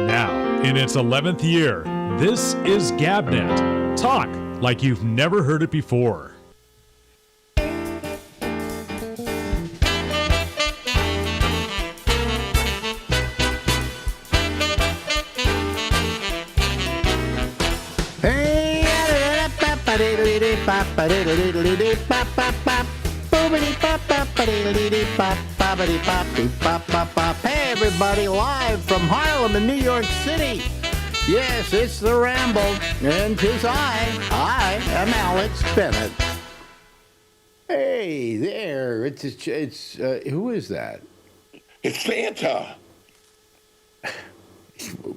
Now, in its 11th year, this is GabNet. Talk like you've never heard it before. Hey everybody, live from Harlem in New York City. Yes, it's the Ramble, and 'tis I am Alex Bennett. Hey there, it's who is that? It's Santa.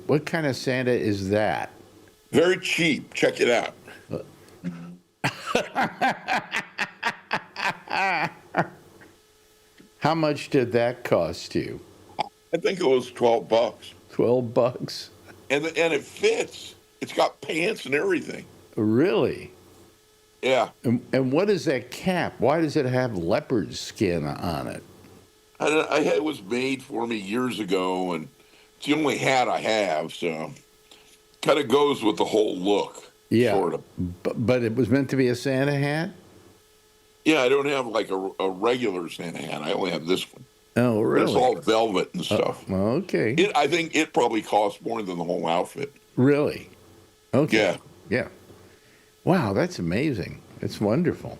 What kind of Santa is that? Very cheap. Check it out. How much did that cost you? I think it was $12. $12? And it fits. It's got pants and everything. Really? Yeah. And what is that cap? Why does it have leopard skin on it? It was made for me years ago, and it's the only hat I have, so kind of goes with the whole look. Yeah. Sort of. But it was meant to be a Santa hat? Yeah, I don't have like a regular Santa hat. I only have this one. Oh, really? It's all velvet and stuff. Okay. I think it probably costs more than the whole outfit. Really? Okay. Yeah. Yeah. Wow, that's amazing. It's wonderful.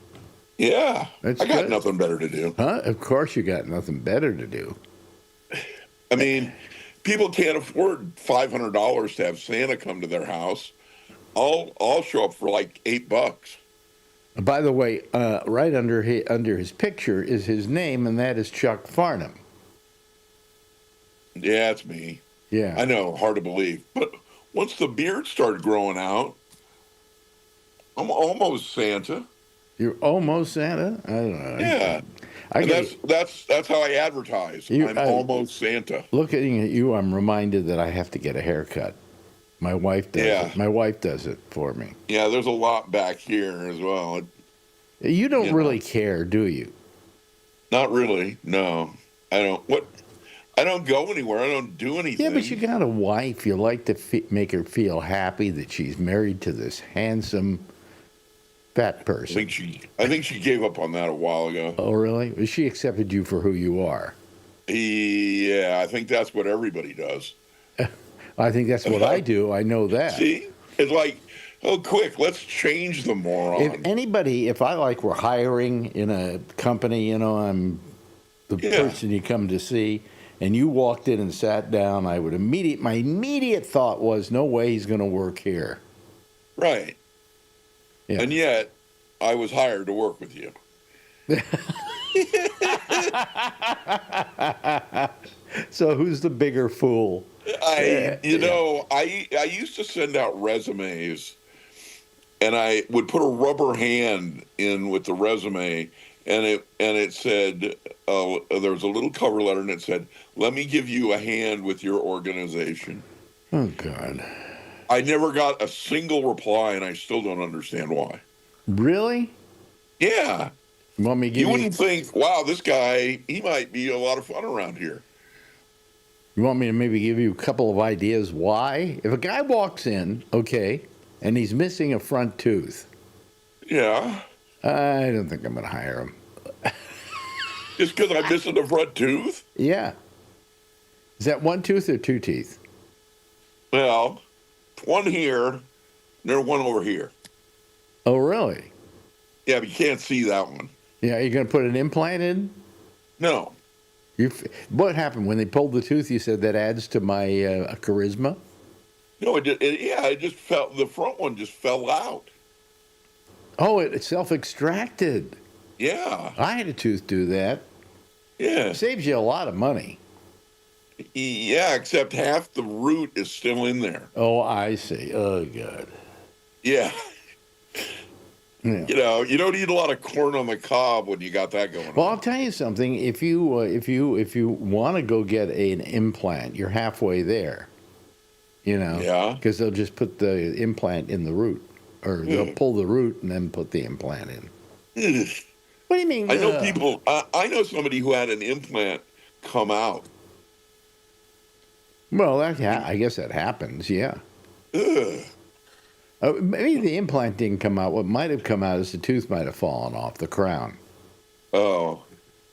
Yeah. That's I got good. nothing better to do. Huh? Of course you got nothing better to do. I mean, people can't afford $500 to have Santa come to their house. I'll show up for like $8. By the way, right under his picture is his name, and that is Chuck Farnham. Yeah, it's me. Yeah. I know, hard to believe. But once the beard started growing out, I'm almost Santa. You're almost Santa? I don't know. Yeah. That's how I advertise. I'm almost Santa. Looking at you, I'm reminded that I have to get a haircut. My wife does it. My wife does it for me. Yeah, there's a lot back here as well. You don't really care, do you? Not really. No, I don't. I don't go anywhere. I don't do anything. Yeah, but you got a wife. You like to make her feel happy that she's married to this handsome, fat person. I think she gave up on that a while ago. Oh, really? Well, she accepted you for who you are. Yeah, I think that's what everybody does. I think that's what I do. I know that. See? It's like, oh, quick, let's change the moron. If I were hiring in a company, I'm the person you come to see, and you walked in and sat down, my immediate thought was, no way he's going to work here. Right. Yeah. And yet, I was hired to work with you. So who's the bigger fool? I used to send out resumes, and I would put a rubber hand in with the resume, and it said, there was a little cover letter, and it said, "Let me give you a hand with your organization." Oh, God. I never got a single reply, and I still don't understand why. Really? Yeah. You wouldn't think, wow, this guy, he might be a lot of fun around here. You want me to maybe give you a couple of ideas why? If a guy walks in, okay, and he's missing a front tooth. Yeah. I don't think I'm going to hire him. Just because I'm missing a front tooth? Yeah. Is that one tooth or two teeth? Well, one here, and there's one over here. Oh, really? Yeah, but you can't see that one. Yeah, you're going to put an implant in? No. What happened when they pulled the tooth? You said that adds to my charisma. No, it just fell. The front one just fell out. Oh, it self-extracted. Yeah. I had a tooth do that. Yeah. It saves you a lot of money. Yeah, except half the root is still in there. Oh, I see. Oh, God. Yeah. Yeah. You don't eat a lot of corn on the cob when you got that going on. Well, I'll tell you something. If you want to go get an implant, you're halfway there. Yeah. Because they'll just put the implant in the root, or they'll pull the root and then put the implant in. What do you mean? I know people. I know somebody who had an implant come out. Well, I guess that happens. Yeah. Ugh. Maybe the implant didn't come out. What might have come out is the tooth might have fallen off the crown. Oh,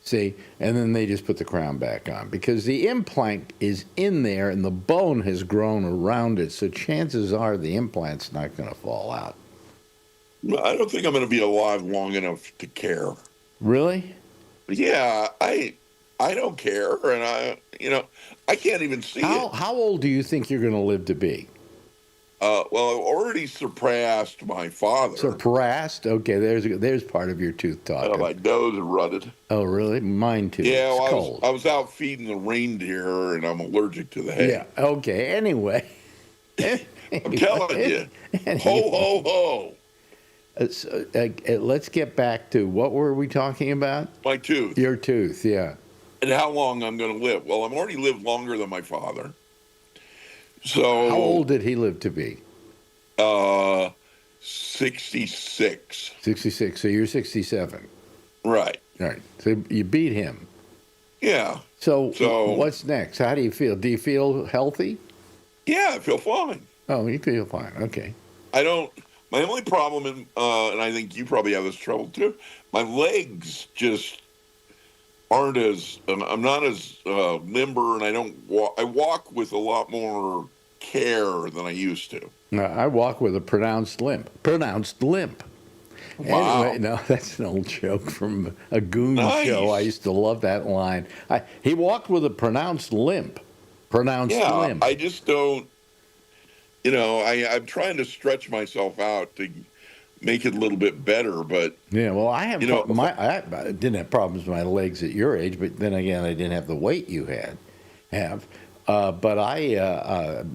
See, and then they just put the crown back on because the implant is in there and the bone has grown around it. So chances are the implant's not going to fall out. I don't think I'm going to be alive long enough to care. Really? Yeah, I don't care, and I can't even see it. How old do you think you're going to live to be? Well, I've already surpassed my father. Surpassed? Okay, there's part of your tooth talking. My nose is rutted. Oh, really? Mine too. Yeah, it's well, cold. I was out feeding the reindeer, and I'm allergic to the hay. Yeah. Okay. Anyway. I'm telling you. Anyway. Ho, ho, ho. Let's get back to what were we talking about? My tooth. Your tooth, yeah. And how long I'm going to live. Well, I've already lived longer than my father. So How old did he live to be? 66. 66. So you're 67. Right. Right. So you beat him. Yeah. So So- what's next? How do you feel? Do you feel healthy? Yeah, I feel fine. Oh, you feel fine. Okay. I don't. My only problem, and I think you probably have this trouble too. My legs just aren't as. I'm not as limber, and I don't walk. I walk with a lot more care than I used to. No, I walk with a pronounced limp. Pronounced limp. Wow. Anyway, no, that's an old joke from a Goon Nice. show. I used to love that line. He walked with a pronounced limp. Pronounced Yeah, limp. I just don't. I'm trying to stretch myself out to make it a little bit better, but Yeah, well, I have I I didn't have problems with my legs at your age, but then again, I didn't have the weight you have. But I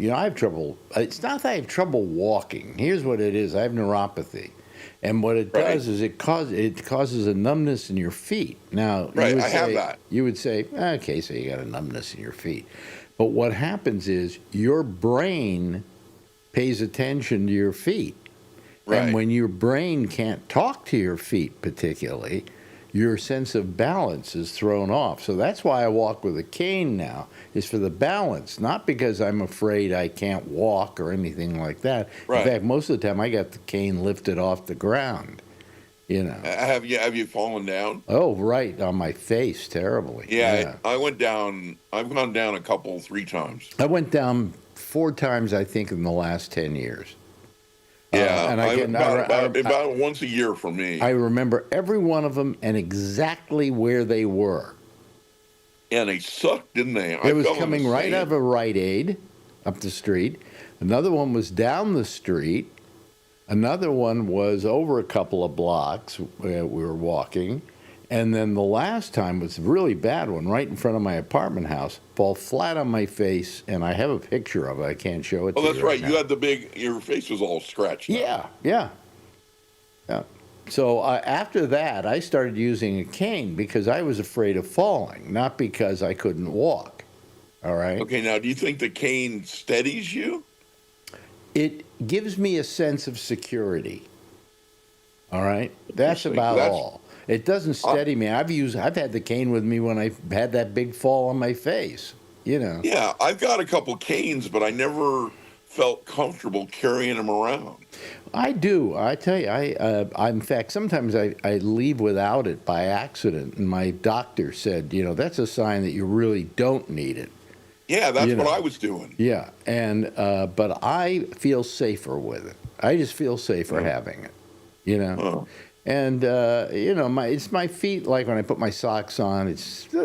have trouble. It's not that I have trouble walking. Here's what it is: I have neuropathy, and what it Right. does is it causes a numbness in your feet. Now, Right, you would I have that. You would say, okay, so you got a numbness in your feet, but what happens is your brain pays attention to your feet. Right. And when your brain can't talk to your feet particularly, your sense of balance is thrown off. So that's why I walk with a cane now, is for the balance, not because I'm afraid I can't walk or anything like that. Right. In fact, most of the time I got the cane lifted off the ground, have you fallen down? Oh, right, on my face, terribly. Yeah, I went down. I've gone down 3 times. I went down 4 times, I think, in the last 10 years. Yeah, and about once a year for me. I remember every one of them and exactly where they were. And they sucked, didn't they? It was coming right out of a Rite Aid up the street. Another one was down the street. Another one was over a couple of blocks where we were walking. And then the last time was a really bad one, right in front of my apartment house. Fall flat on my face, and I have a picture of it. I can't show it to you. Oh, that's right. now. You had your face was all scratched up. Yeah. So after that, I started using a cane because I was afraid of falling, not because I couldn't walk. All right? Okay, now, do you think the cane steadies you? It gives me a sense of security. All right? That's Interesting. about That's- all. It doesn't steady me. I've had the cane with me when I had that big fall on my face, Yeah, I've got a couple canes, but I never felt comfortable carrying them around. I do. I tell you, in fact, sometimes I leave without it by accident, and my doctor said, that's a sign that you really don't need it. Yeah, that's what I was doing. Yeah, and but I feel safer with it. I just feel safer having it, Oh. And it's my feet. Like when I put my socks on, it's a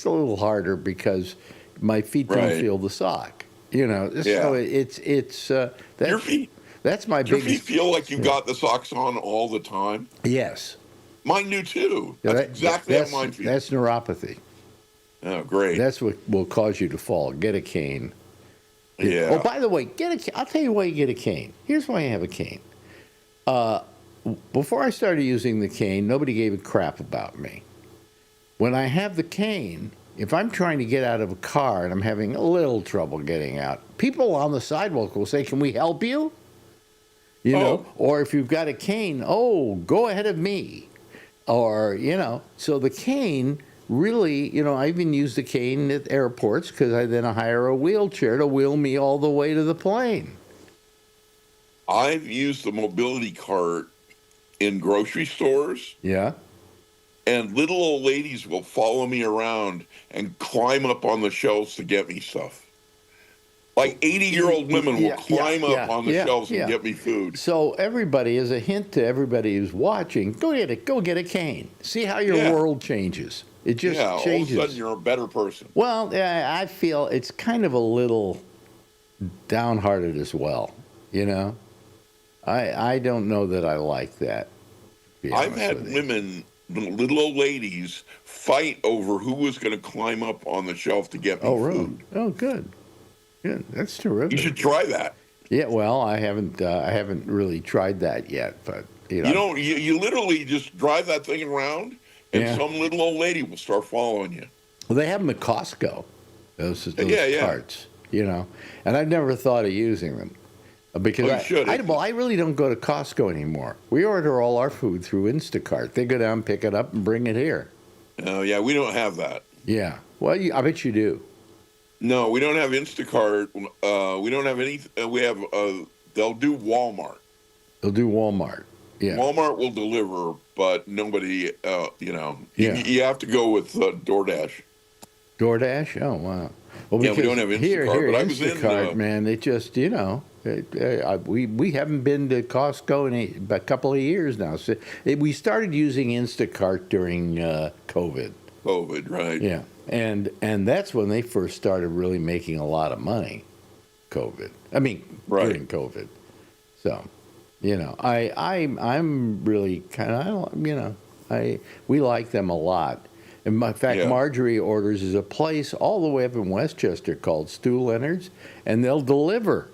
little harder because my feet don't Right. feel the sock. Yeah. So it's Your feet. That's my Your feet biggest. feel like you've got the socks on all the time. Yes. Mine do too. Yeah, That's exactly how mine feels. That's neuropathy. Oh, great. That's what will cause you to fall. Get a cane. Yeah. Oh, by the way, I'll tell you why you get a cane. Here's why you have a cane. Before I started using the cane, nobody gave a crap about me. When I have the cane, if I'm trying to get out of a car and I'm having a little trouble getting out, people on the sidewalk will say, "Can we help you?" Or if you've got a cane, "Oh, go ahead of me." Or, so the cane really, I even use the cane at airports because I then hire a wheelchair to wheel me all the way to the plane. I've used the mobility cart in grocery stores, Yeah. and little old ladies will follow me around and climb up on the shelves to get me stuff. Like 80-year-old women will climb up on the shelves and get me food. So everybody, as a hint to everybody who's watching, go get a cane. See how your world changes. It just changes. All of a sudden you're a better person. Well, I feel it's kind of a little downhearted as well. I don't know that I like that. I've had women, little old ladies, fight over who was going to climb up on the shelf to get me food. Oh, good. Good. That's terrific. You should try that. Yeah, well, I haven't really tried that yet, but you literally just drive that thing around, and some little old lady will start following you. Well, they have them at Costco. Those carts, and I've never thought of using them because I really don't go to Costco anymore. We order all our food through Instacart. They go down, pick it up, and bring it here. Oh yeah, we don't have that. Yeah, well, I bet you do. No, we don't have Instacart. We don't have any. We have. They'll do Walmart. They'll do Walmart. Yeah. Walmart will deliver, but nobody. You have to go with DoorDash. DoorDash? Oh wow. Well, yeah, we don't have Instacart. But I was Instacart, man. They just, we haven't been to Costco in a couple of years now. So we started using Instacart during COVID. COVID, right? Yeah. And that's when they first started really making a lot of money. During COVID. So, I'm really kind of, we like them a lot. In fact, Marjorie orders is a place all the way up in Westchester called Stu Leonard's, and they'll deliver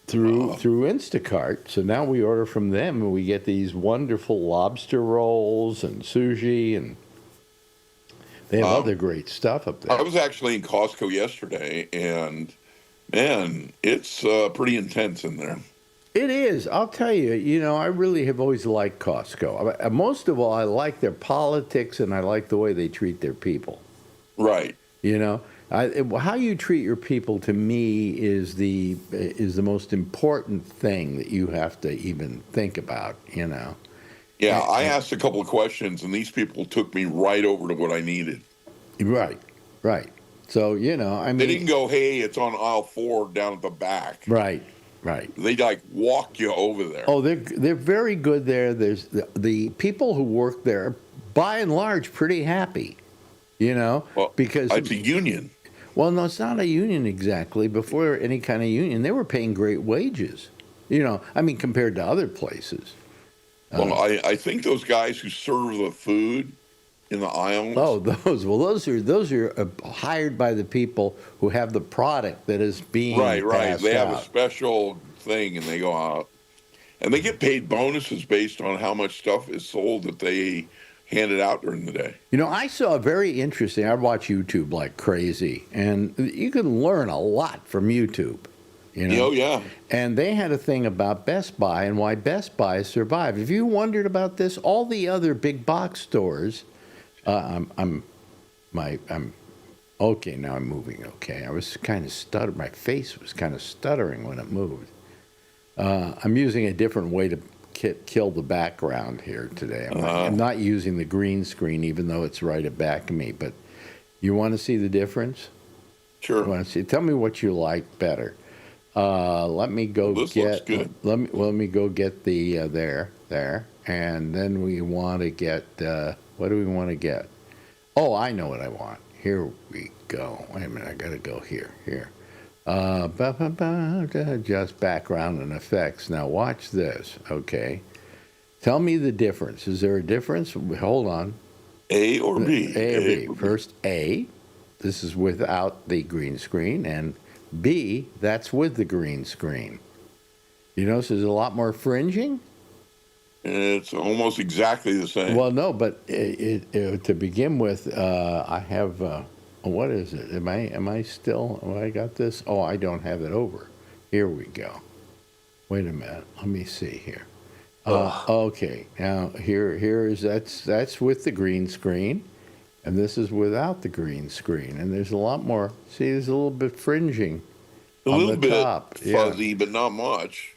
through Instacart. So now we order from them, and we get these wonderful lobster rolls and sushi, and they have other great stuff up there. I was actually in Costco yesterday, and man, it's pretty intense in there. It is. I'll tell you, I really have always liked Costco. Most of all, I like their politics, and I like the way they treat their people. Right. How you treat your people, to me, is the most important thing that you have to even think about, Yeah, I asked a couple of questions, and these people took me right over to what I needed. Right. So, they didn't go, hey, it's on aisle 4 down at the back. Right. They walk you over there. Oh, they're very good there. There's the people who work there, by and large, pretty happy, because it's a union. Well, no, it's not a union exactly. Before any kind of union, they were paying great wages, compared to other places. Well, I think those guys who serve the food in the aisles. Oh, those are hired by the people who have the product that is being passed They have out. a special thing, and they go out, and they get paid bonuses based on how much stuff is sold that they handed out during the day. I saw very interesting. I watch YouTube like crazy, and you can learn a lot from YouTube. Oh, yeah. And they had a thing about Best Buy and why Best Buy survived. If you wondered about this, all the other big box stores. I'm okay now. I'm moving okay. I was kind of stuttering. My face was kind of stuttering when it moved. I'm using a different way to kill the background here today. I'm not using the green screen, even though it's right at back of me. But you want to see the difference? Sure. You want to see? Tell me what you like better. Let me go get. Let me go get the there, and then we want to get. What do we want to get? Oh, I know what I want. Here we go. Wait a minute, I gotta go here. Just background and effects. Now watch this, okay? Tell me the difference. Is there a difference? Hold on. A or B? A or B. First, A. This is without the green screen, and B, that's with the green screen. You notice there's a lot more fringing? It's almost exactly the same. Well, no, but to begin with, I have, what is it? Am I still, I got this? Oh, I don't have it over. Here we go. Wait a minute. Let me see here. Okay, now here is, that's with the green screen. And this is without the green screen. And there's a lot more. See, there's a little bit fringing A on little the bit top. fuzzy, but not much.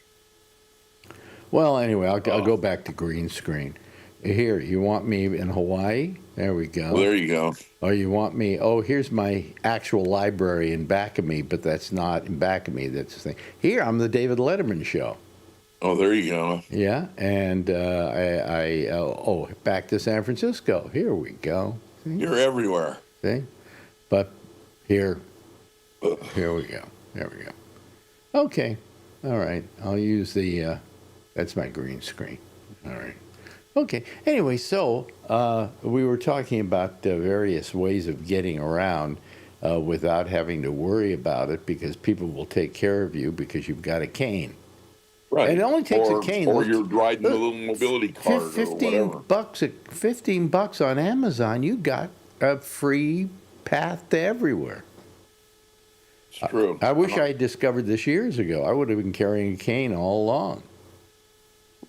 Well, anyway, I'll go back to green screen. Here, you want me in Hawaii? There we go. Well, there you go. Or you want me, here's my actual library in back of me, but that's not in back of me. That's the thing. Here, I'm the David Letterman show. Oh, there you go. Yeah, and back to San Francisco. Here we go. See? You're everywhere. See? But here we go. There we go. Okay. All right. I'll use that's my green screen. All right. Okay. Anyway, so we were talking about various ways of getting around without having to worry about it because people will take care of you because you've got a cane. Right. And it only takes a cane. Or you're riding a little mobility cart or whatever. $15 on Amazon, you got a free path to everywhere. It's true. I wish I had discovered this years ago. I would have been carrying a cane all along.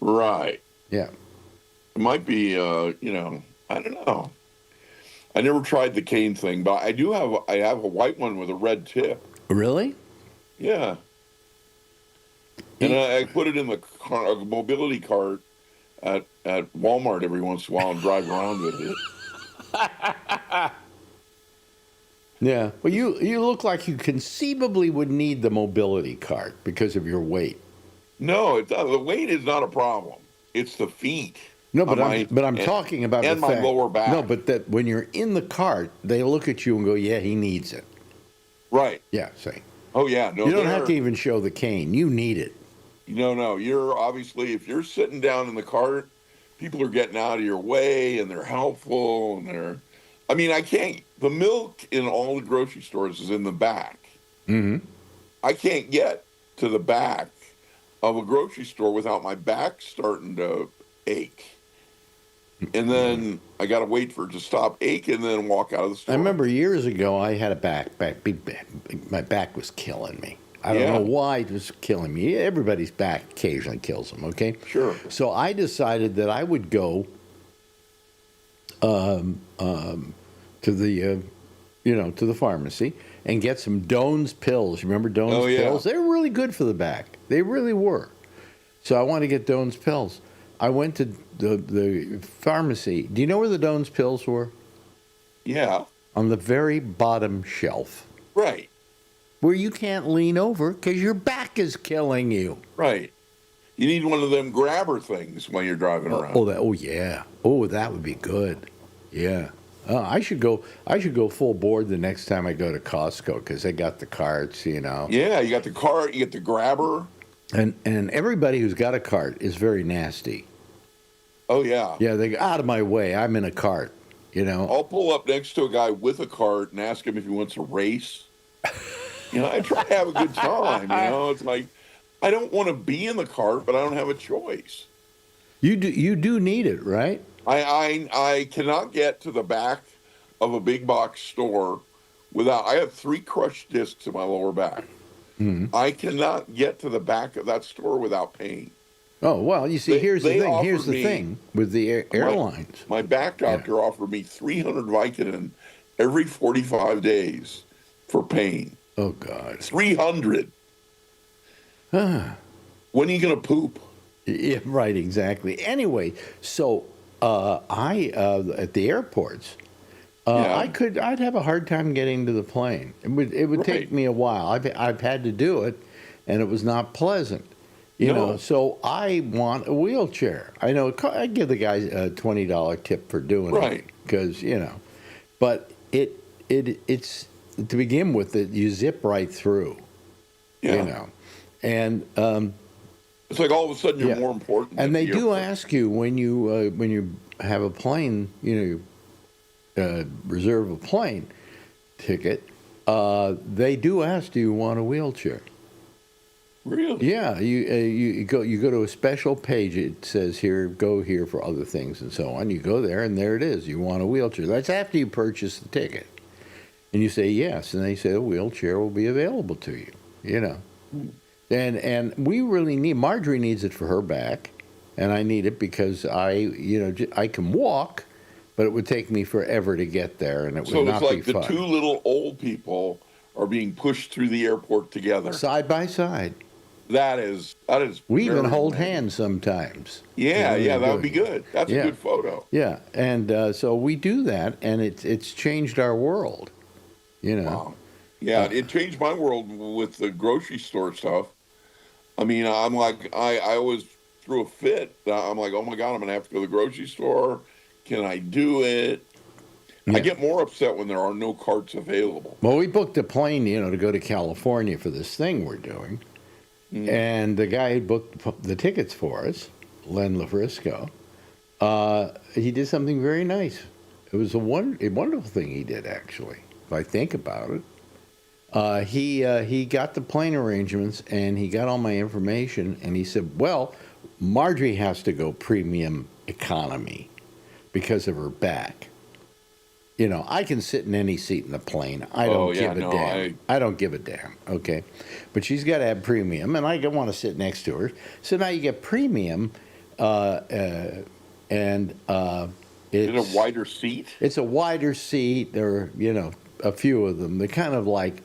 Right. Yeah. It might be, I don't know. I never tried the cane thing, but I have a white one with a red tip. Really? Yeah. And I put it in the mobility cart at Walmart every once in a while and drive around with it. Yeah. Well, you look like you conceivably would need the mobility cart because of your weight. No, the weight is not a problem. It's the feet. No, but I'm talking about and the my fact, lower back. No, but that when you're in the cart, they look at you and go, "Yeah, he needs it." Right. Yeah. See. Oh yeah. No. You don't have to even show the cane. You need it. No. You're obviously, if you're sitting down in the cart, people are getting out of your way and they're helpful and the milk in all the grocery stores is in the back. Mm-hmm. I can't get to the back of a grocery store without my back starting to ache. And then I got to wait for it to stop aching and then walk out of the store. I remember years ago I had a big back. My back was killing me. I don't know why it was killing me. Everybody's back occasionally kills them, okay? Sure. So I decided that I would go to the pharmacy and get some Doan's pills. You remember Doan's pills? They were really good for the back. They really were. So I wanted to get Doan's pills. I went to the pharmacy. Do you know where the Doan's pills were? Yeah. On the very bottom shelf. Right. Where you can't lean over because your back is killing you. Right. You need one of them grabber things when you're driving around. Yeah. Oh, that would be good. Yeah. I should go full board the next time I go to Costco because they got the carts, Yeah, you got the cart, you get the grabber. And everybody who's got a cart is very nasty. Oh, yeah. Yeah, they go, out of my way. I'm in a cart, I'll pull up next to a guy with a cart and ask him if he wants a race. I try to have a good time, It's like, I don't want to be in the cart, but I don't have a choice. You do need it, right? I cannot get to the back of a big box store without, I have 3 crushed discs in my lower back. Mm-hmm. I cannot get to the back of that store without pain. Oh, well, you see, here's the thing with the airlines. My back doctor offered me 300 Vicodin every 45 days for pain. Oh, God. 300. When are you going to poop? Yeah, right, exactly. Anyway, so at the airports, I'd have a hard time getting to the plane. It would take me a while. I've had to do it, and it was not pleasant. You know, so I want a wheelchair. I know I give the guy a $20 tip for doing it because but it's to begin with you zip right through. And it's like all of a sudden you're more important. And they do ask you when you have a plane, reserve a plane ticket. They do ask, do you want a wheelchair? Really? Yeah, you go to a special page. It says go here for other things and so on. You go there and there it is. You want a wheelchair. That's after you purchase the ticket, and you say yes, and they say a wheelchair will be available to you. And we really need. Marjorie needs it for her back, and I need it because I can walk, but it would take me forever to get there, and it So would it's not like be the fun. two little old people are being pushed through the airport together. Side by side. That is We even very hold romantic. hands sometimes. Yeah, When yeah, we that do would be it. good. That's a Yeah. good photo. Yeah, and so we do that, and it's changed our world. You know. Wow. Yeah, it changed my world with the grocery store stuff. I mean, I'm like, I was through a fit. I'm like, oh my God, I'm going to have to go to the grocery store. Can I do it? Yeah. I get more upset when there are no carts available. Well, we booked a plane, to go to California for this thing we're doing, and the guy who booked the tickets for us, Len LaFrisco, he did something very nice. It was a wonderful thing he did, actually, if I think about it. He got the plane arrangements, and he got all my information, and he said, well, Marjorie has to go premium economy because of her back. I can sit in any seat in the plane. I don't give a damn. I don't give a damn, okay? But she's got to have premium, and I want to sit next to her. So now you get premium, and Is it a wider seat? It's a wider seat. There are, a few of them. They're kind of like,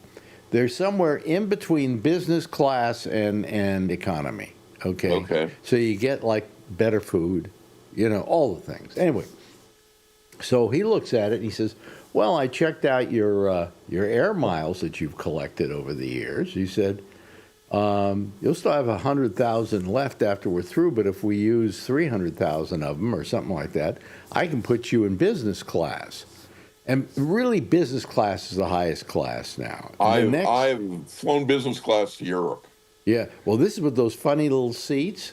they're somewhere in between business class and economy, okay? Okay. So you get, like, better food, all the things. Anyway. So he looks at it and he says, well, I checked out your air miles that you've collected over the years. He said, you'll still have 100,000 left after we're through, but if we use 300,000 of them or something like that, I can put you in business class. And really, business class is the highest class now. I've flown business class to Europe. Yeah. Well, this is with those funny little seats.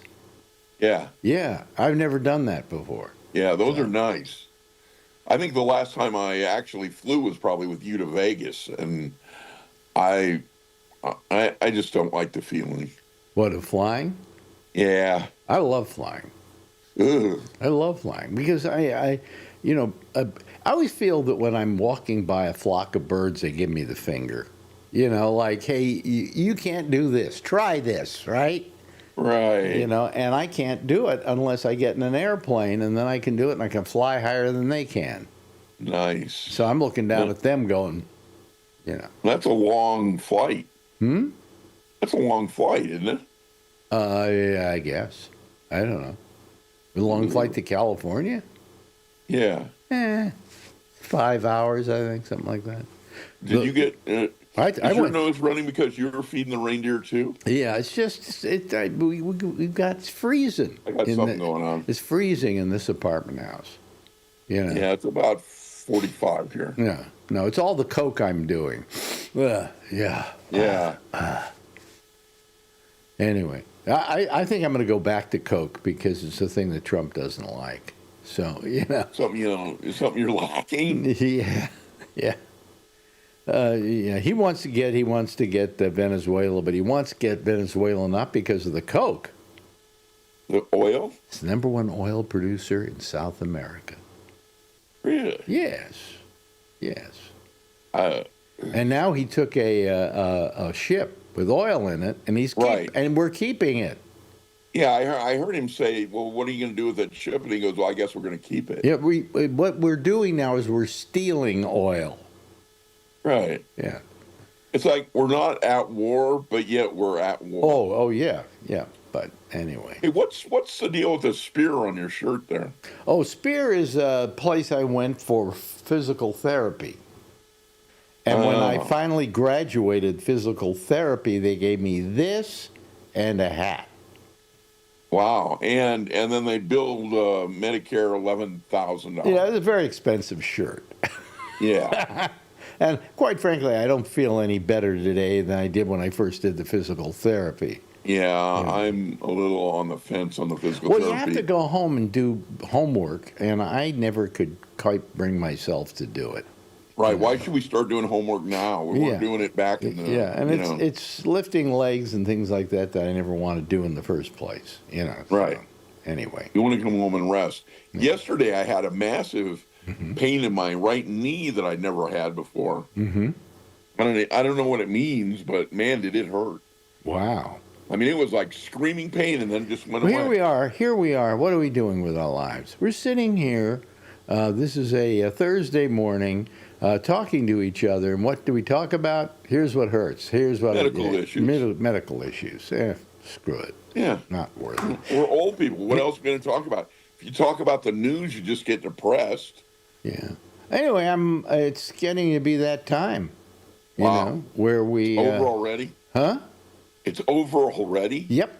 Yeah. Yeah. I've never done that before. Yeah, those are nice. I think the last time I actually flew was probably with you to Vegas, and I just don't like the feeling. What, of flying? Yeah. I love flying. Ugh. I love flying because I always feel that when I'm walking by a flock of birds, they give me the finger. Like, hey, you can't do this. Try this, right? Right. And I can't do it unless I get in an airplane, and then I can do it, and I can fly higher than they can. Nice. So I'm looking down at them going, That's a long flight. That's a long flight, isn't it? Yeah, I guess. I don't know. A long flight to California? Yeah. 5 hours, I think, something like that. Did you get... I your went, nose running because you were feeding the reindeer too? Yeah, it's just we've got it's freezing. I got something going on. It's freezing in this apartment house. Yeah, it's about 45 here. Yeah, no, it's all the coke I'm doing. Yeah. Anyway, I think I'm going to go back to coke because it's the thing that Trump doesn't like. So Something something you're lacking. Yeah. He wants to get Venezuela, but he wants to get Venezuela not because of the coke. The oil? It's the number one oil producer in South America. Really? Yes. Uh, And now he took a ship with oil in it, and and we're keeping it. Yeah, I heard him say, well, what are you going to do with that ship? And he goes, well, I guess we're going to keep it. Yeah, what we're doing now is we're stealing oil. Right. Yeah. It's like we're not at war, but yet we're at war. Oh, yeah. But anyway. Hey, what's the deal with the spear on your shirt there? Oh, Spear is a place I went for physical therapy. And when I finally graduated physical therapy, they gave me this and a hat. Wow. And then they billed Medicare $11,000. Yeah, it's a very expensive shirt. Yeah. And quite frankly, I don't feel any better today than I did when I first did the physical therapy. Yeah, I'm a little on the fence on the physical Well, therapy. you have to go home and do homework, and I never could quite bring myself to do it. Right. Why should we start doing homework now? We weren't doing it back in the... Yeah, and it's lifting legs and things like that I never want to do in the first place. Right. So, anyway. You want to come home and rest. Yesterday, I had a massive pain in my right knee that I'd never had before. Mm-hmm. I don't know what it means, but man, did it hurt. Wow. I mean, it was like screaming pain, and then just went away. Here we are. What are we doing with our lives? We're sitting here This is a Thursday morning talking to each other. And what do we talk about? Here's what hurts. Here's what Medical issues. Medical issues. Screw it. Yeah. Not worth it. We're old people. What else are we going to talk about? If you talk about the news, you just get depressed. Yeah. Anyway, it's getting to be that time. You know, where we over already? Huh? It's over already? Yep.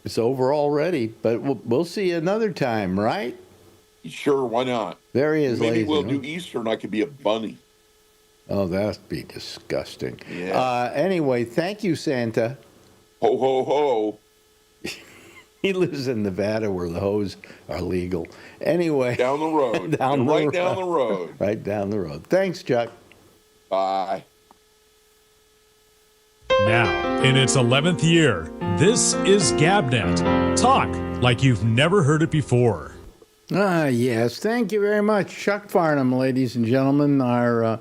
It's over already, but we'll see you another time, right? Sure, why not? There he is, Maybe ladies we'll and do Easter and I could be a bunny. Oh, that'd be disgusting. Yeah. Anyway, thank you, Santa. Ho, ho, ho. He lives in Nevada where the hoes are legal. Anyway. Down the road. Down the road. Right down the road. Thanks, Chuck. Bye. Now, in its 11th year, this is GabNet. Talk like you've never heard it before. Yes. Thank you very much, Chuck Farnham, ladies and gentlemen, our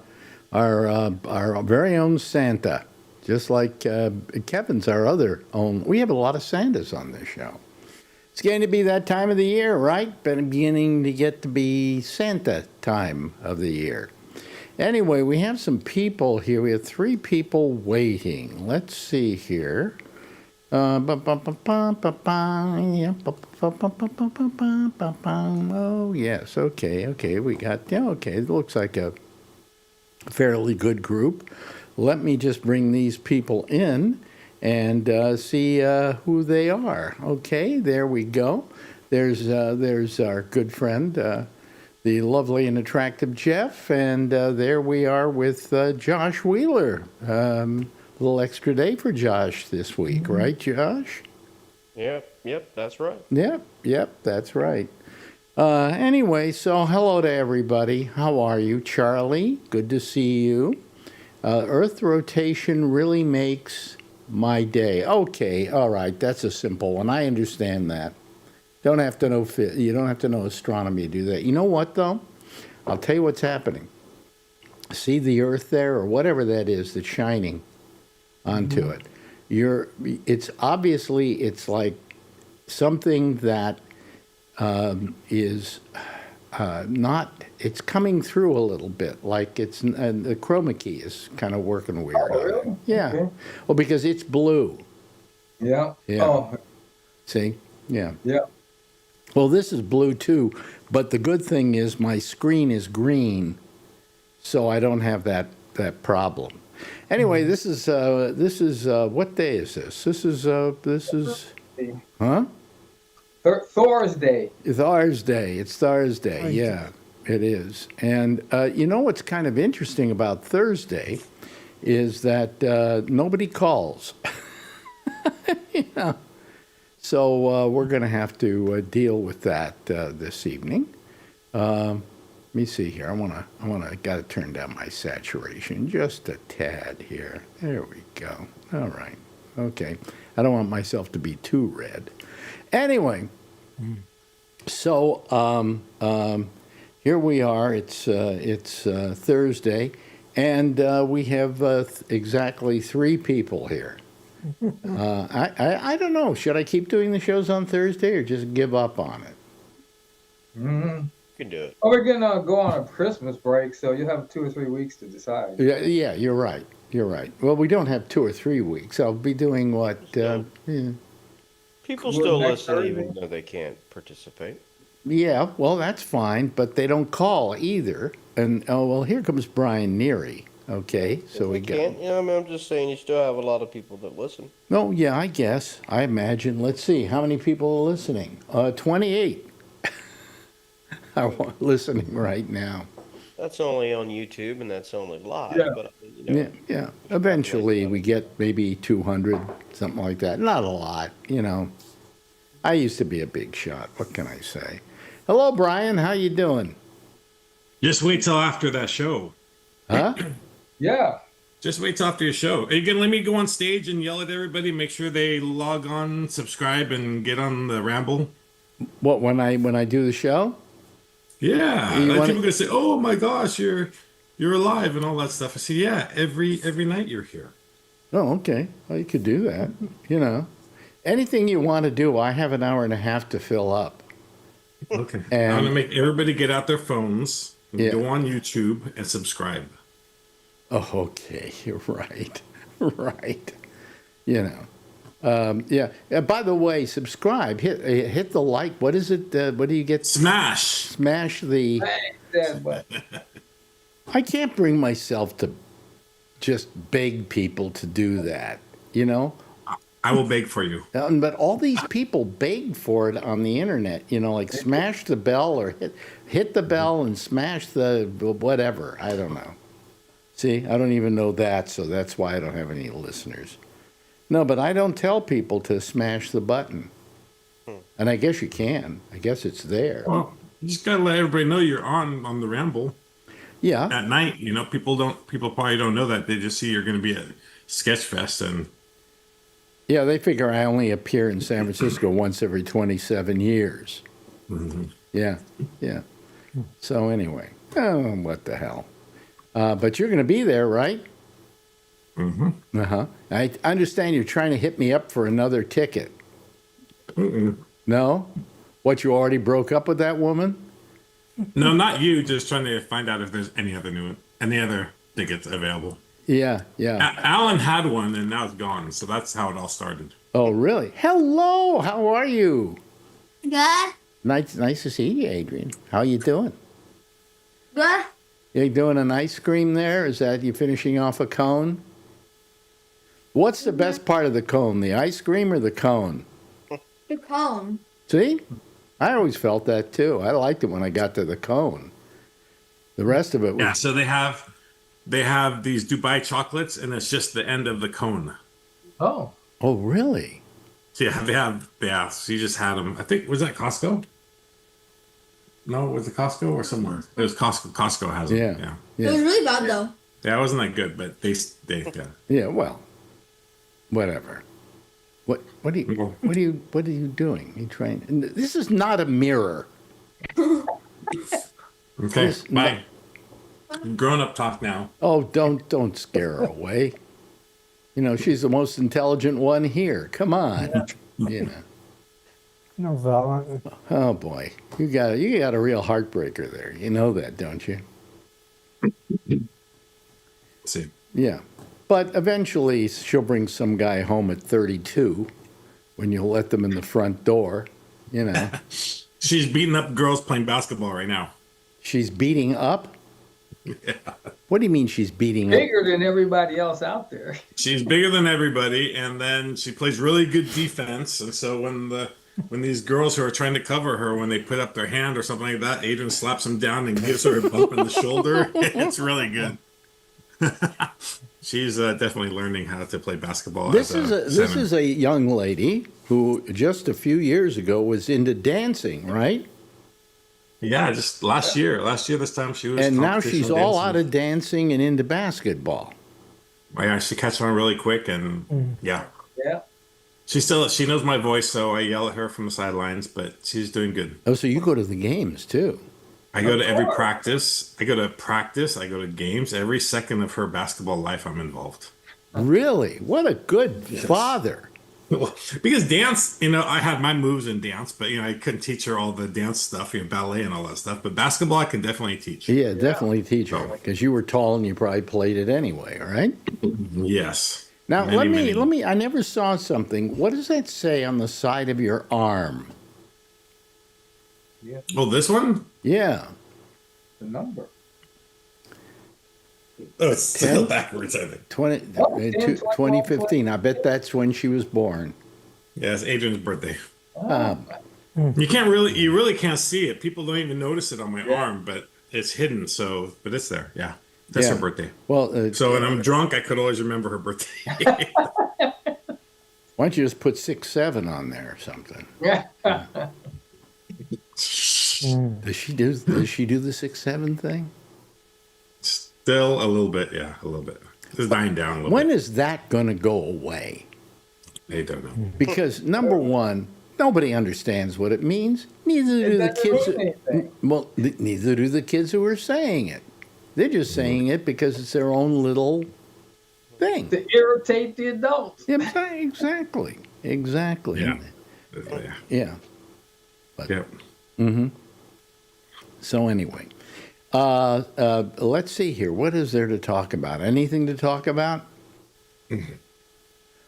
very own Santa. Just like Kevin's our other own. We have a lot of Santas on this show. It's going to be that time of the year, right? Beginning to get to be Santa time of the year. Anyway, we have some people here. We have 3 people waiting. Let's see here. Oh, yes. Okay. We got, okay. It looks like a fairly good group. Let me just bring these people in and see who they are. Okay, there we go. There's our good friend, the lovely and attractive Jeff, and there we are with Josh Wheeler. A little extra day for Josh this week, right, Josh? Yep, that's right. Yep, that's right. Anyway, so hello to everybody. How are you, Charlie? Good to see you. Earth rotation really makes my day. Okay, all right, that's a simple one. I understand that. Don't have to know you don't have to know astronomy to do that. You know what though? I'll tell you what's happening. See the Earth there, or whatever that is that's shining onto it. It's obviously it's like something that is not. It's coming through a little bit, like the chroma key is kind of working weird. Oh, really? Yeah. Okay. Well, because it's blue. Yeah. Yeah. Oh, See? Yeah. yeah. Well, this is blue too, but the good thing is my screen is green, so I don't have that problem. Anyway, this is what day is this? This is huh? Thursday. It's Thursday. It's Thursday. Yeah, it is. And you know what's kind of interesting about Thursday is that nobody calls. Yeah. So we're going to have to deal with that this evening. Let me see here. I got to turn down my saturation just a tad here. There we go. All right. Okay. I don't want myself to be too red. Anyway, so here we are. It's Thursday, and we have exactly 3 people here. I don't know. Should I keep doing the shows on Thursday or just give up on it? Mm-hmm. You can do it. Oh, we're gonna go on a Christmas break, so you have 2 or 3 weeks to decide. Yeah, you're right. You're right. Well, we don't have 2 or 3 weeks. I'll be doing what? People Well, still next listen Thursday? even though they can't participate. Yeah, well, that's fine, but they don't call either. And oh, well, here comes Brian Neary. Okay, so we got. Can't, I mean, I'm just saying you still have a lot of people that listen. Oh, yeah, I guess. I imagine. Let's see. How many people are listening? 28 are listening right now. That's only on YouTube and that's only live. Yeah. But you know, Yeah. Eventually, we get maybe 200, something like that. Not a lot, you know. I used to be a big shot. What can I say? Hello, Brian. How you doing? Just wait till after that show. Huh? Yeah. Just wait till after your show. Are you gonna let me go on stage and yell at everybody? Make sure they log on, subscribe, and get on the Ramble. What, when I do the show? Yeah, You like wanna- people gonna say, "Oh my gosh, you're alive" and all that stuff. I say, "Yeah, every night you're here." Oh, okay. Well, you could do that. You know, anything you want to do. I have an hour and a half to fill up. Okay. And- I'm gonna make everybody get out their phones, and Yeah. go on YouTube, and subscribe. Oh, okay. You're right. Right. You know. Yeah. By the way, subscribe. Hit the like. What is it? What do you get? Smash. Smash the. That button. I can't bring myself to just beg people to do that. You know. I will beg for you. But all these people beg for it on the internet. You know, like smash the bell or hit the bell and smash the whatever. I don't know. See, I don't even know that, so that's why I don't have any listeners. No, but I don't tell people to smash the button. And I guess you can. I guess it's there. Well, you just gotta let everybody know you're on the Ramble Yeah. at night. You know, people probably don't know that. They just see you're gonna be at Sketchfest, and Yeah, they figure I only appear in San Francisco once every 27 years. Yeah, yeah. So anyway, oh, what the hell. But you're going to be there, right? Uh-huh. I understand you're trying to hit me up for another ticket. No? What, you already broke up with that woman? no, not you. Just trying to find out if there's any other tickets available. Yeah, yeah. Alan had one, and now it's gone. So that's how it all started. Oh, really? Hello, how are you? Good. Nice to see you, Adrian. How you doing? Good. You doing an ice cream there? Is that you finishing off a cone? What's the best part of the cone, the ice cream or the cone? The cone. See? I always felt that too. I liked it when I got to the cone. The rest of it was... Yeah. So they have these Dubai chocolates, and it's just the end of the cone. Oh. Oh, really? So yeah. So you just had them. I think was that Costco. No, was it Costco or somewhere? It was Costco. Costco has them. Yeah. Yeah. It was really bad though. Yeah, it wasn't that good, but they yeah. Yeah, well, whatever. What are you doing? You trying? This is not a mirror. Okay, This- bye. Grown up talk now. Oh, don't scare her away. You know, she's the most intelligent one here. Come on. You know. No, Val. Oh boy, you got a real heartbreaker there. You know that, don't you? Let's see. Yeah. But eventually she'll bring some guy home at 32 when you'll let them in the front door, you know. She's beating up girls playing basketball right now. She's beating up? Yeah. What do you mean she's beating up? Bigger than everybody else out there. She's bigger than everybody, and then she plays really good defense. And so when these girls who are trying to cover her, when they put up their hand or something like that, Adrian slaps them down and gives her a bump in the shoulder. It's really good. She's definitely learning how to play basketball. This is a young lady who just a few years ago was into dancing, right? Yeah, just last year this time she was. And now she's all dancing. out of dancing and into basketball. Yeah, she catches on really quick, and yeah. Yeah. She knows my voice, so I yell at her from the sidelines, but she's doing good. Oh, so you go to the games too? I go to every practice. I go to games. Every second of her basketball life, I'm involved. Really? What a good father. Because dance, I had my moves in dance, but I couldn't teach her all the dance stuff, ballet and all that stuff. But basketball, I can definitely teach. Yeah, definitely teach her because you were tall and you probably played it anyway, right? Yes. Now Many, many. let me. I never saw something. What does that say on the side of your arm? Oh, this one? Yeah. The number. Oh, it's still backwards, I think. 2015. I bet that's when she was born. Yeah, it's Adrian's birthday. Um, You really can't see it. People don't even notice it on my arm, but it's hidden. But it's there. Yeah, that's Yeah. her birthday. well, So when I'm drunk, I could always remember her birthday. why don't you just put 6'7" on there or something? Yeah. Does she do the 6'7" thing? Still a little bit, yeah, a little bit. It's dying down a little When bit. is that going to go away? I don't know. Because number one, nobody understands what it means. Neither do the doesn't kids. mean anything. Well, neither do the kids who are saying it. They're just saying it because it's their own little thing. To irritate the adults. Exactly. Yeah. Yeah. Yeah. Yep. So anyway, let's see here. What is there to talk about? Anything to talk about?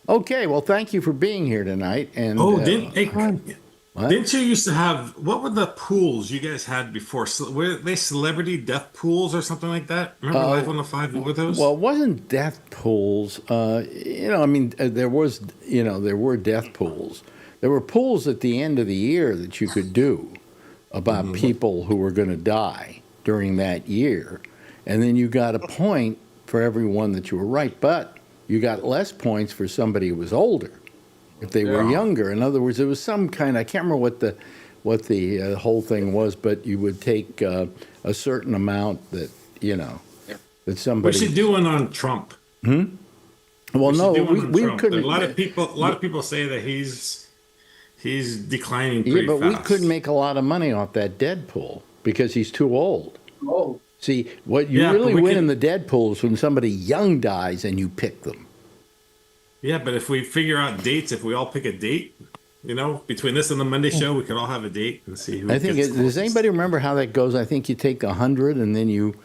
Okay, well, thank you for being here tonight. And didn't you used to have, what were the pools you guys had before? Were they celebrity death pools or something like that? Remember Live on the 5? What were those? Well, it wasn't death pools. There were death pools. There were pools at the end of the year that you could do about people who were going to die during that year. And then you got a point for everyone that you were right, but you got less points for somebody who was older if they were younger. In other words, there was some kind, I can't remember what the whole thing was, but you would take a certain amount that, that somebody... We should do one on Trump. Well, no, we couldn't... A lot of people say that he's declining pretty but fast. we couldn't make a lot of money off that Deadpool because he's too old. Oh, See, what you really win in the Deadpool is when somebody young dies and you pick them. Yeah, but if we figure out dates, if we all pick a date, between this and the Monday show, we could all have a date and see who. I think. Does anybody remember how that goes? I think you take 100 and then you,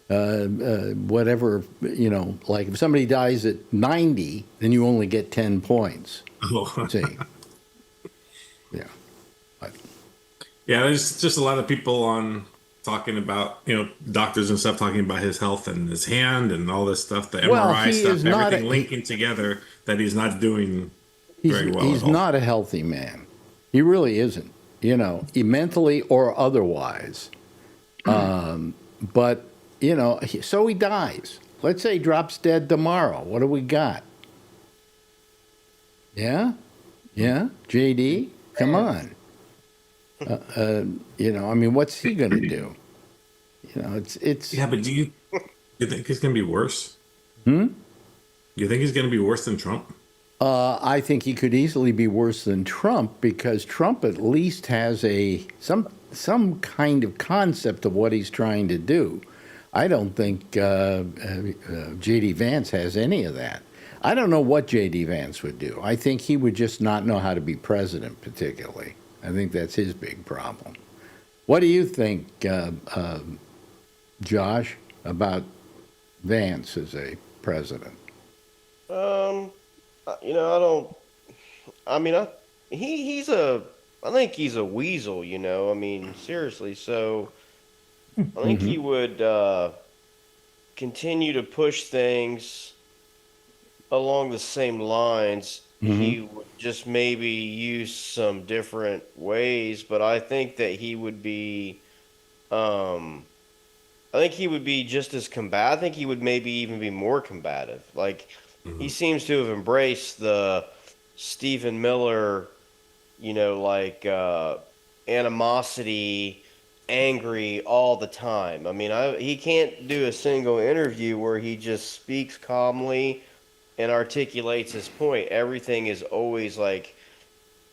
whatever, like if somebody dies at 90, then you only get 10 points. Oh. See. Yeah. Yeah, there's just a lot of people on talking about, doctors and stuff talking about his health and his hand and all this stuff, the MRI stuff, everything linking together that he's not doing very well. He's not a healthy man. He really isn't, mentally or otherwise. But, so he dies. Let's say he drops dead tomorrow. What do we got? Yeah? Yeah? JD? Come on. What's he going to do? It's. Yeah, but do you think he's going to be worse? You think he's going to be worse than Trump? I think he could easily be worse than Trump because Trump at least has some kind of concept of what he's trying to do. I don't think J.D. Vance has any of that. I don't know what J.D. Vance would do. I think he would just not know how to be president particularly. I think that's his big problem. What do you think, Josh, about Vance as a president? I think he's a weasel, seriously. So I think he would continue to push things along the same lines. He would just maybe use some different ways, but I think that he would be, just as combative. I think he would maybe even be more combative. Like, he seems to have embraced the Stephen Miller, animosity, angry all the time. I mean, he can't do a single interview where he just speaks calmly and articulates his point. Everything is always like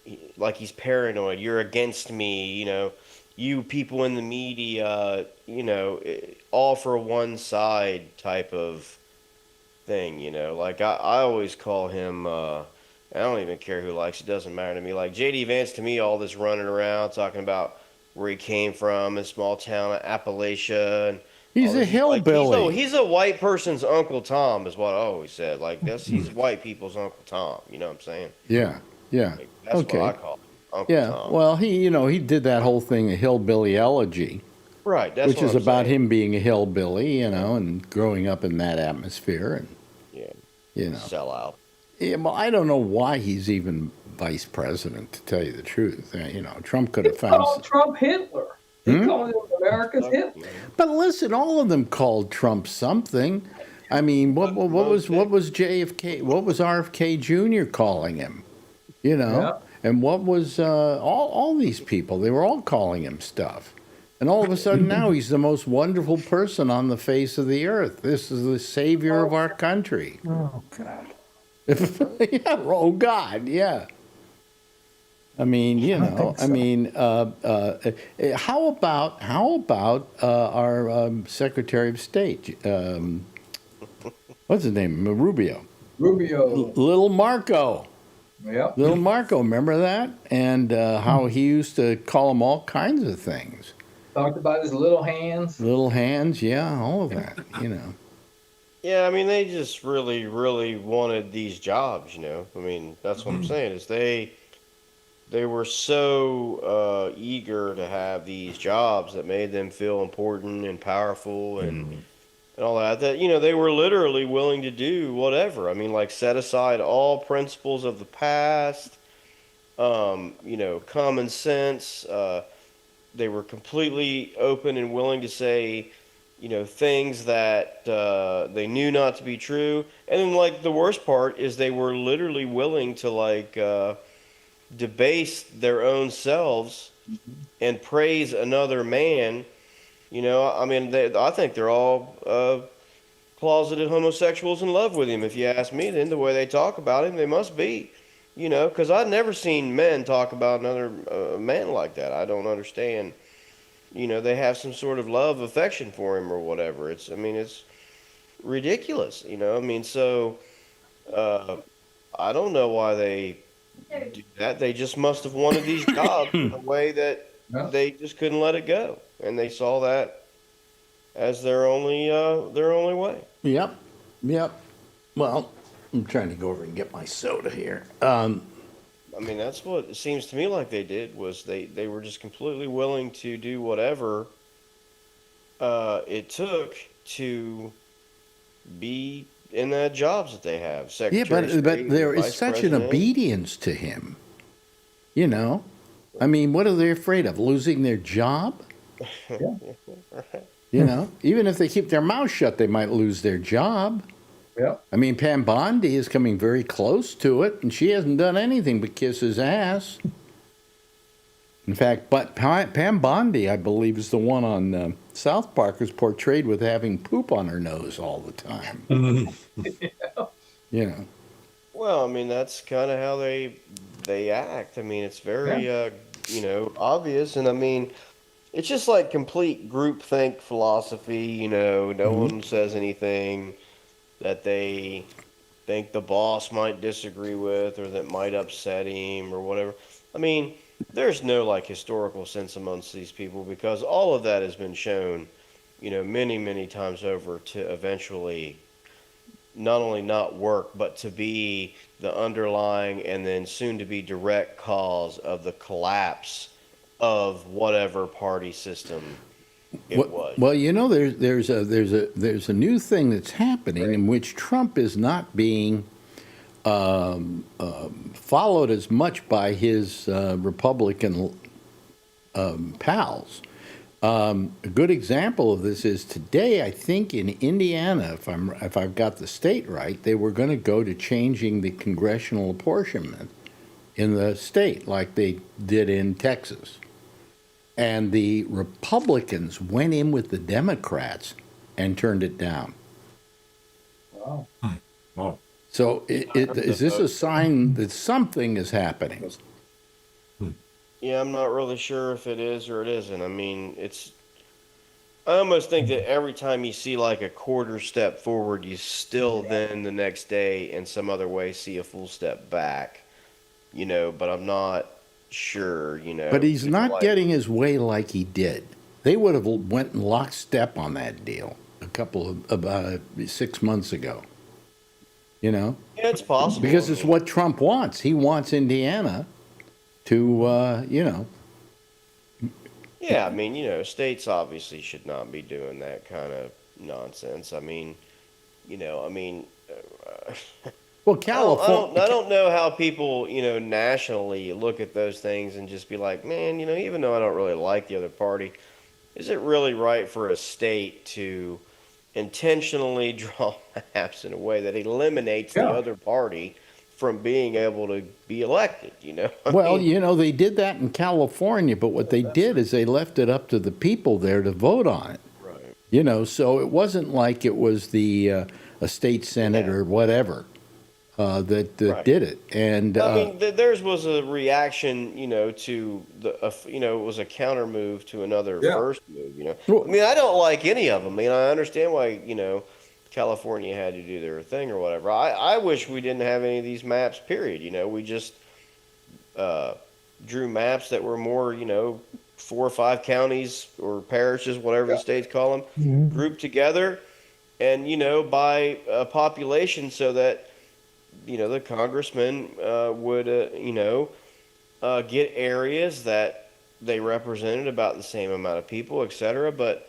he's paranoid. You're against me, you people in the media, all for one side type of thing, Like I always call him, I don't even care who likes it, doesn't matter to me. Like J.D. Vance, to me, all this running around talking about where he came from in small town Appalachia and he's a hillbilly. Like, he's a white person's Uncle Tom, is what I always said. Like he's white people's Uncle Tom. You know what I'm saying? Yeah. Like, that's Okay. what I call him, Uncle Tom. Well, he did that whole thing, a hillbilly elegy, Right. That's which what is I'm about saying. him being a hillbilly, and growing up in that atmosphere, and Sell out. Yeah, well, I don't know why he's even vice president, to tell you the truth. Trump could have found. called Trump Hitler. He called him America's Hitler. But listen, all of them called Trump something. I mean, what was JFK? What was RFK Jr. calling him? Yeah. And what was all these people? They were all calling him stuff. And all of a sudden now he's the most wonderful person on the face of the earth. This is the savior of our country. Oh, God. Yeah, oh God, yeah. I mean, how about our Secretary of State? What's his name? Rubio. Rubio. Little Marco. Yep. Little Marco, remember that? And how he used to call him all kinds of things. Talked about his little hands. Little hands, yeah, all of that, you know. Yeah, I mean, they just really, really wanted these jobs. I mean, that's what I'm saying is they were so eager to have these jobs that made them feel important and powerful and all that they were literally willing to do whatever. I mean, like set aside all principles of the past, common sense. They were completely open and willing to say, things that they knew not to be true. And then, like, the worst part is they were literally willing to, like, debase their own selves and praise another man. I mean, I think they're all closeted homosexuals in love with him. If you ask me, then the way they talk about him, they must be. Because I've never seen men talk about another man like that. I don't understand. They have some sort of love, affection for him or whatever. It's ridiculous. I mean, so I don't know why they do that. They just must have wanted these jobs in a way that they just couldn't let it go, and they saw that as their only way. Yep. Well, I'm trying to go over and get my soda here. I mean, that's what it seems to me like they did was they were just completely willing to do whatever it took to be in the jobs that they have. Yeah, Secretary of but State, there is Vice such an President. obedience to him. I mean, what are they afraid of? Losing their job? Even if they keep their mouth shut, they might lose their job. Yep. I mean, Pam Bondi is coming very close to it, and she hasn't done anything but kiss his ass. In fact, but Pam Bondi, I believe, is the one on South Park who's portrayed with having poop on her nose all the time. Well, I mean, that's kind of how they act. I mean, it's very obvious, and I mean, it's just like complete groupthink philosophy. No one says anything that they think the boss might disagree with or that might upset him or whatever. I mean, there's no like historical sense amongst these people because all of that has been shown, many, many times over to eventually not only not work, but to be the underlying and then soon to be direct cause of the collapse of whatever party system it was. Well, there's a new thing that's happening in which Trump is not being followed as much by his Republican pals. A good example of this is today, I think in Indiana, if I've got the state right, they were going to go to changing the congressional apportionment in the state like they did in Texas. And the Republicans went in with the Democrats and turned it down. Wow. Oh. So is this a sign that something is happening? Yeah, I'm not really sure if it is or it isn't. I mean, I almost think that every time you see like a quarter step forward, you still then the next day in some other way see a full step back, but I'm not sure, But he's not like, getting his way like he did. They would have went in lockstep on that deal about 6 months ago. Yeah, it's possible. Because it's what Trump wants. He wants Indiana to, Yeah, I mean, states obviously should not be doing that kind of nonsense. I mean, Well, California. I don't know how people, nationally look at those things and just be like, man, even though I don't really like the other party, is it really right for a state to intentionally draw maps in a way that eliminates the other party from being able to be elected, Well, they did that in California, but what they did is they left it up to the people there to vote on it. Right. So it wasn't like it was a state senate or whatever that did it. And I mean, theirs was a reaction, to it was a counter move to another first move, I mean, I don't like any of them. I mean, I understand why, California had to do their thing or whatever. I wish we didn't have any of these maps, period. We just drew maps that were more, 4 or 5 counties or parishes, whatever the states call them, grouped together and, by population so that, the congressmen would, get areas that they represented about the same amount of people, et cetera. But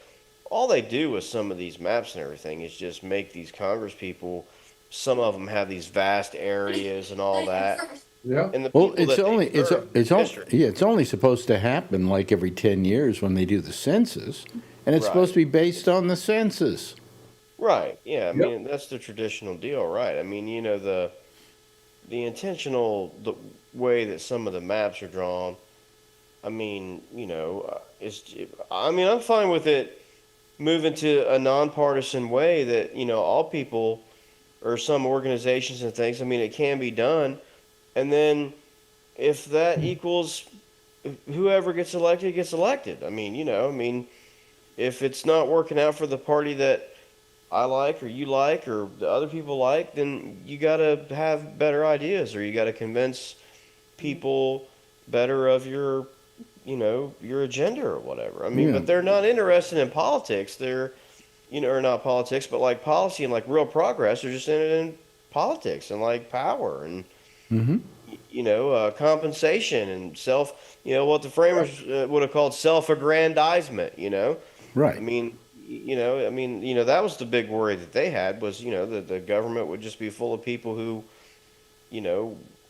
all they do with some of these maps and everything is just make these Congress people, some of them have these vast areas and all that. Yeah. And the Well, people it's that they only serve in the district. it's only supposed to happen like every 10 years when they do the census, and it's supposed to be based on the census. Right. Yeah. I mean, that's the traditional deal, right? I mean, the intentional the way that some of the maps are drawn. I mean, I'm fine with it moving to a nonpartisan way that all people or some organizations and things. I mean, it can be done, and then if that equals whoever gets elected gets elected. I mean, if it's not working out for the party that I like or you like or the other people like, then you got to have better ideas or you got to convince people better of your your agenda or whatever. I mean, but they're not interested in politics. They're, or not politics, but like policy and like real progress. They're just in politics and like power and, compensation and what the framers would have called self-aggrandizement, Right. I mean, that was the big worry that they had was, that the government would just be full of people who,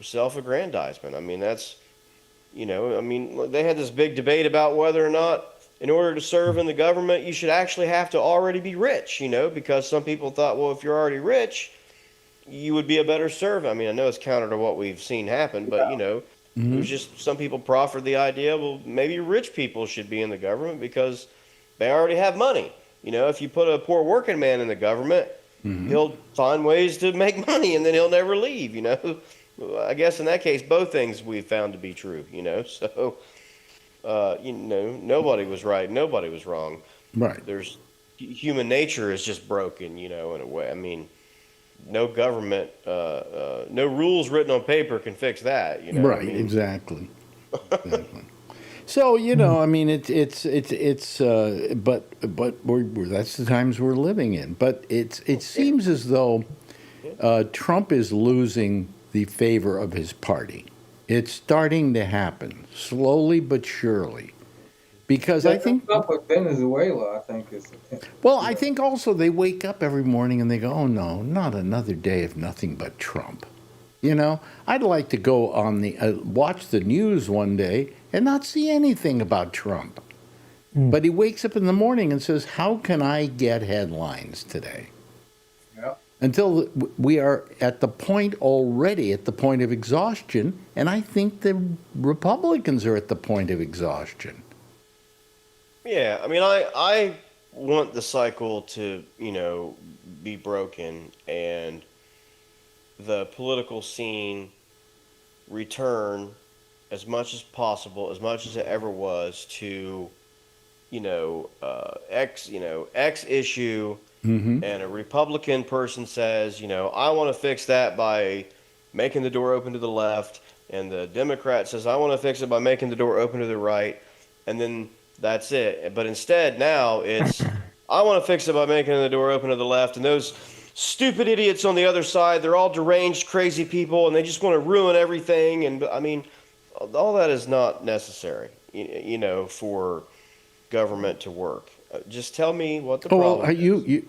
self-aggrandizement. I mean, that's, they had this big debate about whether or not, in order to serve in the government, you should actually have to already be rich, because some people thought, well, if you're already rich, you would be a better servant. I mean, I know it's counter to what we've seen happen, but, it was just some people proffered the idea, well, maybe rich people should be in the government because they already have money. If you put a poor working man in the government, he'll find ways to make money and then he'll never leave, I guess in that case, both things we've found to be true, so, nobody was right. Nobody was wrong. Right. Human nature is just broken, in a way. I mean, no government, no rules written on paper can fix that, Right. I mean, Exactly. Exactly. So I mean, but that's the times we're living in. But it seems as though Trump is losing the favor of his party. It's starting to happen slowly but surely, because I think up with Venezuela, I think is. Well, I think also they wake up every morning and they go, "Oh no, not another day of nothing but Trump." I'd like to go on watch the news one day and not see anything about Trump. But he wakes up in the morning and says, "How can I get headlines today?" Yeah. Until we are at the point of exhaustion, and I think the Republicans are at the point of exhaustion. Yeah, I mean, I want the cycle to, be broken and the political scene return as much as possible, as much as it ever was, to, X issue, and a Republican person says, I want to fix that by making the door open to the left, and the Democrat says, I want to fix it by making the door open to the right, and then that's it. But instead now it's, I want to fix it by making the door open to the left, and those stupid idiots on the other side, they're all deranged, crazy people, and they just want to ruin everything. And I mean, all that is not necessary, for government to work. Just tell me what the problem is.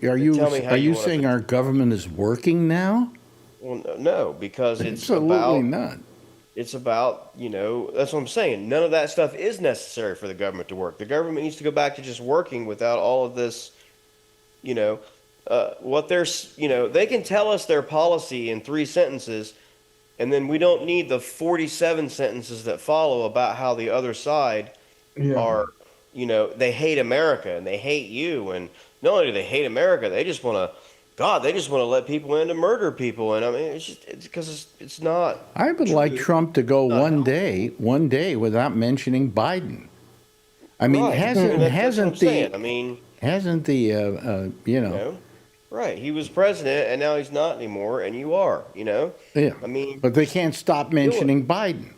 Are you saying our government is working now? Well, no, because Absolutely not. It's about, that's what I'm saying. None of that stuff is necessary for the government to work. The government needs to go back to just working without all of this, what they can tell us their policy in 3 sentences, and then we don't need the 47 sentences that follow about how the other side are, they hate America and they hate you. And not only do they hate America, they just want to let people in to murder people. And I mean, it's because it's not. I would like Trump to go one day without mentioning Biden. I mean, Right. hasn't That's what I'm saying. the I mean, hasn't the Right. He was president, and now he's not anymore, and you are. Yeah. I mean, But they can't stop mentioning Biden.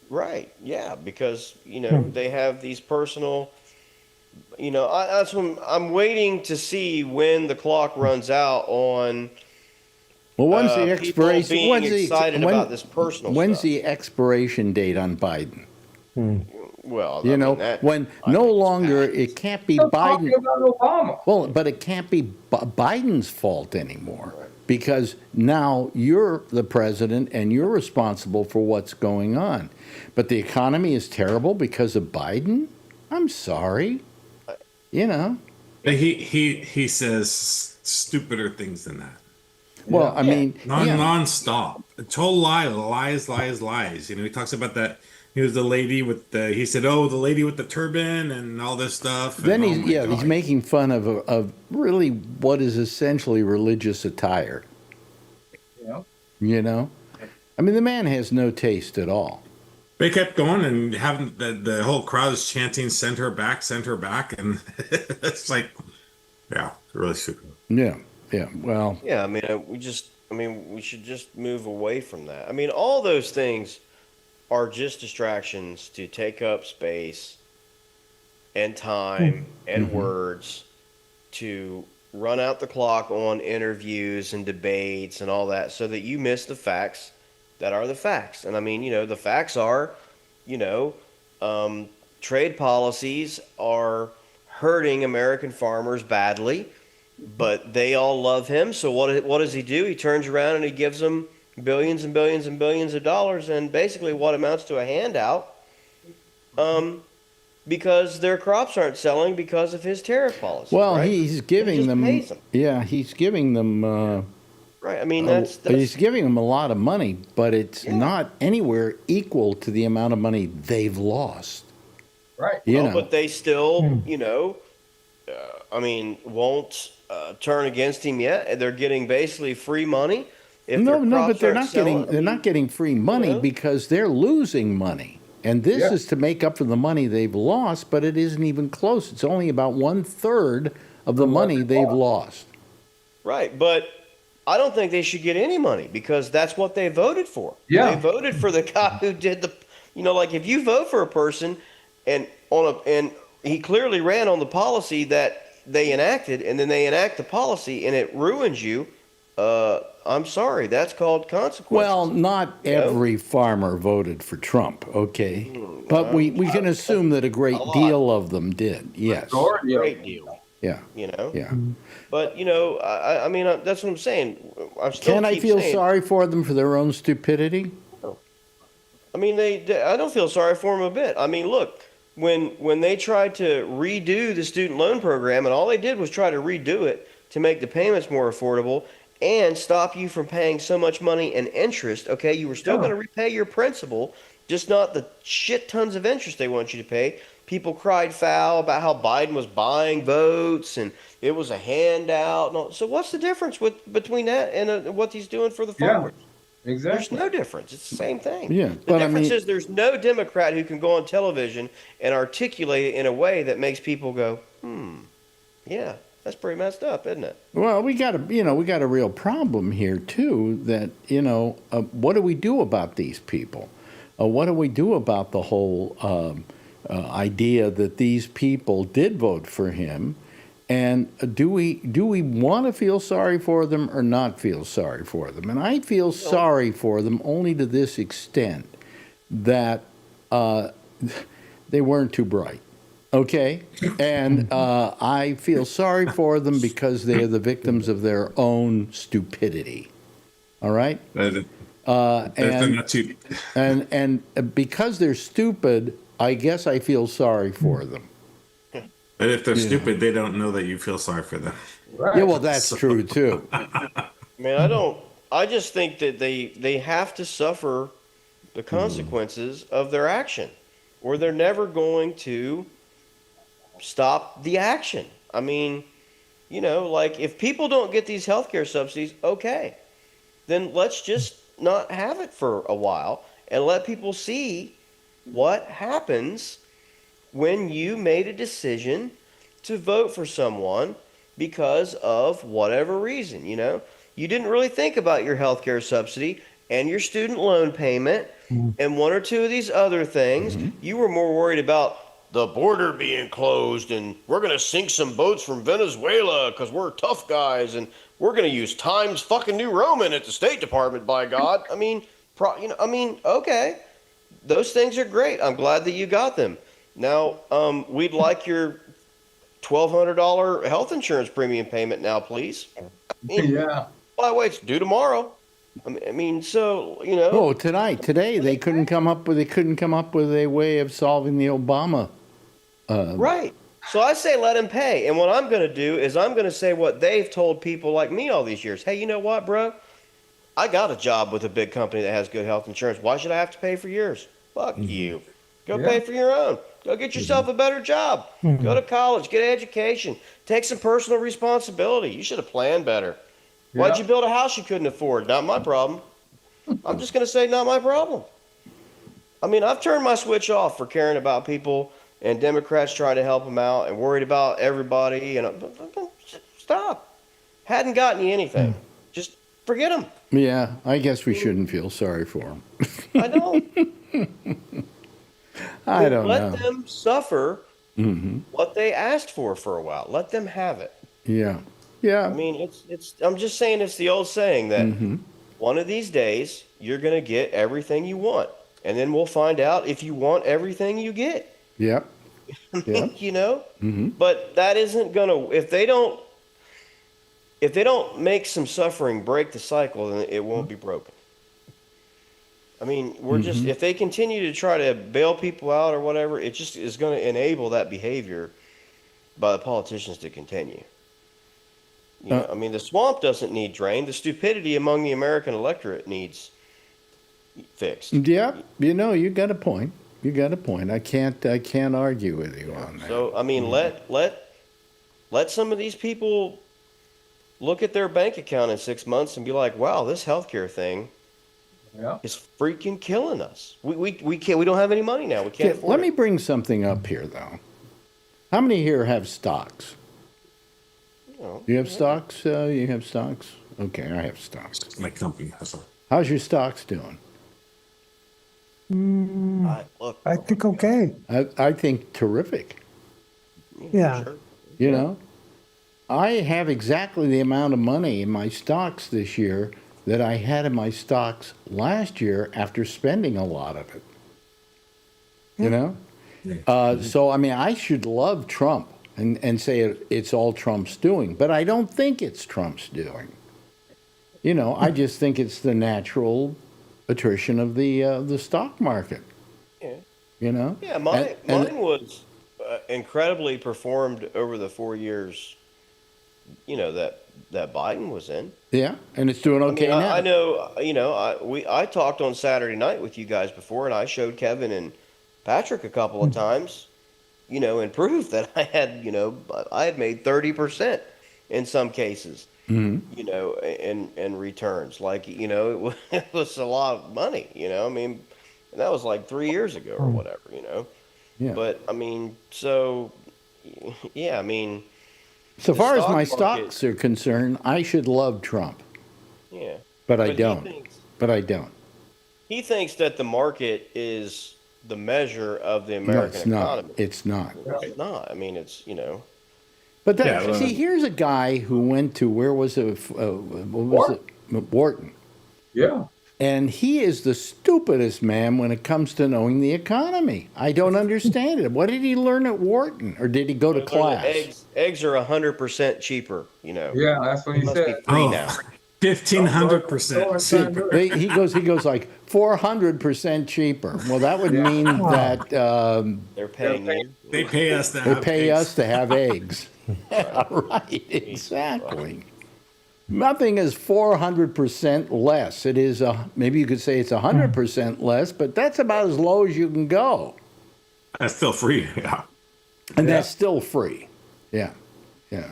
right? Yeah, because they have these personal. That's when I'm waiting to see when the clock runs out on Well, when's the people expiration? being excited about this personal When's stuff. the expiration date on Biden? Well, You I know, mean, that, when I no think it's longer past. it can't be Still Biden. talking about Obama. Well, but it can't be Biden's fault anymore because now you're the president and you're responsible for what's going on. But the economy is terrible because of Biden? I'm sorry. He says stupider things than that. Well, I Yeah. mean, yeah. Non-stop. Total lies. He talks about that. He was the lady with he said, "Oh, the lady with the turban and all this stuff." Then and, oh my he's God. making fun of really what is essentially religious attire. Yeah. I mean, the man has no taste at all. They kept going and having the whole crowd is chanting send her back," and it's like, yeah, really stupid. Yeah, well, Yeah, I mean, we should just move away from that. I mean, all those things are just distractions to take up space and time and words to run out the clock on interviews and debates and all that so that you miss the facts that are the facts. And I mean, the facts are, trade policies are hurting American farmers badly, but they all love him. So what does he do? He turns around and he gives them billions and billions and billions of dollars, and basically what amounts to a handout, because their crops aren't selling because of his tariff policy. well, right? he's giving just them. pays them. Yeah, he's giving them. Right. I mean, that's He's giving them a lot of money, but it's not anywhere equal to the amount of money they've lost. Right. but they still, won't turn against him yet. They're getting basically free money. If their No, crops but they're aren't not getting. selling, They're not getting free money because they're losing money, and this Yeah. is to make up for the money they've lost. But it isn't even close. It's only about 1/3 of the money they've lost. Right, but I don't think they should get any money because that's what they voted for. Yeah. They voted for the guy who did like if you vote for a person and he clearly ran on the policy that they enacted, and then they enact the policy and it ruins you. I'm sorry, that's called consequences. Well, not every farmer voted for Trump, okay? But we can assume that a great deal of them did, yes. Great deal. Yeah, Yeah. yeah. But I mean, that's what I'm saying. Can I feel sorry for them for their own stupidity? I mean, I don't feel sorry for them a bit. I mean, look, when they tried to redo the student loan program, and all they did was try to redo it to make the payments more affordable and stop you from paying so much money in interest. Okay, you were still going to repay your principal, just not the shit tons of interest they want you to pay. People cried foul about how Biden was buying votes and it was a handout. And all. So what's the difference between that and what he's doing for the farmers? Exactly. There's no difference. It's the same thing. Yeah, The but I difference mean- is there's no Democrat who can go on television and articulate it in a way that makes people go, yeah, that's pretty messed up, isn't it? Well, we got a real problem here too. That what do we do about these people? What do we do about the whole idea that these people did vote for him? And do we want to feel sorry for them or not feel sorry for them? And I feel sorry for them only to this extent that they weren't too bright. Okay, and I feel sorry for them because they are the victims of their own stupidity. All right, They're not too. and because they're stupid, I guess I feel sorry for them. But if they're stupid, they don't know that you feel sorry for them. Right. Yeah, well, that's true too. I mean, I just think that they have to suffer the consequences of their action, or they're never going to stop the action. I mean, like if people don't get these healthcare subsidies, okay, then let's just not have it for a while and let people see what happens when you made a decision to vote for someone because of whatever reason, you know. You didn't really think about your health care subsidy and your student loan payment and one or two of these other things. You were more worried about the border being closed and we're going to sink some boats from Venezuela because we're tough guys and we're going to use Times fucking New Roman at the State Department, by God. I mean, okay. Those things are great. I'm glad that you got them. Now, we'd like your $1,200 health insurance premium payment now, please. Yeah. By the way, it's due tomorrow. I mean, so, you know. Oh, today they couldn't come up with a way of solving the Obama. Right. So I say let him pay. And what I'm going to do is I'm going to say what they've told people like me all these years. Hey, you know what, bro? I got a job with a big company that has good health insurance. Why should I have to pay for yours? Fuck you. Go pay for your own. Go get yourself a better job. Go to college. Get an education. Take some personal responsibility. You should have planned better. Why'd you build a house you couldn't afford? Not my problem. I'm just going to say not my problem. I mean, I've turned my switch off for caring about people and Democrats trying to help them out and worried about everybody. And stop. Hadn't gotten you anything. Just forget them. Yeah, I guess we shouldn't feel sorry for them. I don't. I don't know. Let them suffer what they asked for a while. Let them have it. Yeah. Yeah. I mean, it's. I'm just saying it's the old saying that one of these days you're going to get everything you want, and then we'll find out if you want everything you get. Yep. Yeah. You know, but that isn't going to. If they don't make some suffering break the cycle, then it won't be broken. I mean, we're just if they continue to try to bail people out or whatever, it just is going to enable that behavior by the politicians to continue. You know, I mean, the swamp doesn't need drained. The stupidity among the American electorate needs fixed. Yeah, you know, you got a point. You got a point. I can't argue with you on that. So I mean, let some of these people look at their bank account in 6 months and be like, "Wow, this healthcare thing is freaking killing us. We can't. We don't have any money now. We can't afford Let it." me bring something up here, though. How many here have stocks? You have stocks? You have stocks? Okay, I have stocks. My company has a. How's your stocks doing? Look, I think okay. I think terrific. Yeah. sure. You know, I have exactly the amount of money in my stocks this year that I had in my stocks last year after spending a lot of it. You know? So, I mean, I should love Trump and say it's all Trump's doing, but I don't think it's Trump's doing. You know, I just think it's the natural attrition of the stock market. Yeah. You know? Yeah, mine was incredibly performed over the 4 years, you know, that Biden was in. Yeah, and it's doing okay now. I know, you know, I talked on Saturday night with you guys before, and I showed Kevin and Patrick a couple of times, you know, and proof that I had made 30% in some cases, you know, in returns. Like, you know, it was a lot of money, you know. I mean, and that was like 3 years ago or whatever, you know. Yeah. But I mean, so yeah, I mean, So the far as stock my market- stocks are concerned, I should love Trump, yeah. but I But don't. But I don't. He thinks that the market is the measure of the No, American it's not. economy. It's not. It's not. I mean, it's, you know. But that, Yeah, well- see, here's a guy who went to where was it? What was it? Wharton. Yeah. And he is the stupidest man when it comes to knowing the economy. I don't understand it. What did he learn at Wharton, or did he go to class? Eggs are 100% cheaper, you know. Yeah, that's what he Must be said. free Oh. now. 1,500%. See, he goes like 400% cheaper. Well, that would mean that They're paying you. They pay us to they have pay eggs. us to have eggs. Right, exactly. Nothing is 400% less. It is maybe you could say it's 100% less, but that's about as low as you can go, That's still free. Yeah. and that's still free. Yeah, yeah.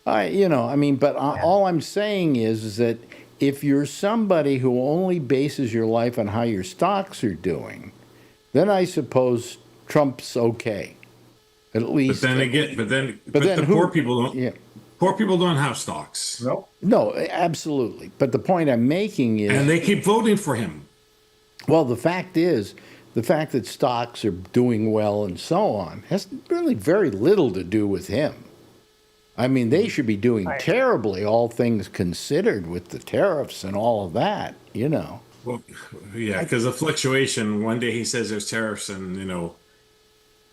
But all I'm saying is that if you're somebody who only bases your life on how your stocks are doing, then I suppose Trump's okay. At least. But then again, but then the who- poor people don't. Yeah. Poor people don't have stocks. Nope. No, absolutely. But the point I'm making is, And they keep voting for him. well, the fact is, the fact that stocks are doing well and so on has really very little to do with him. I mean, they should be doing terribly, all things considered, with the tariffs and all of that, you know. Well, yeah, because the fluctuation, one day he says there's tariffs and,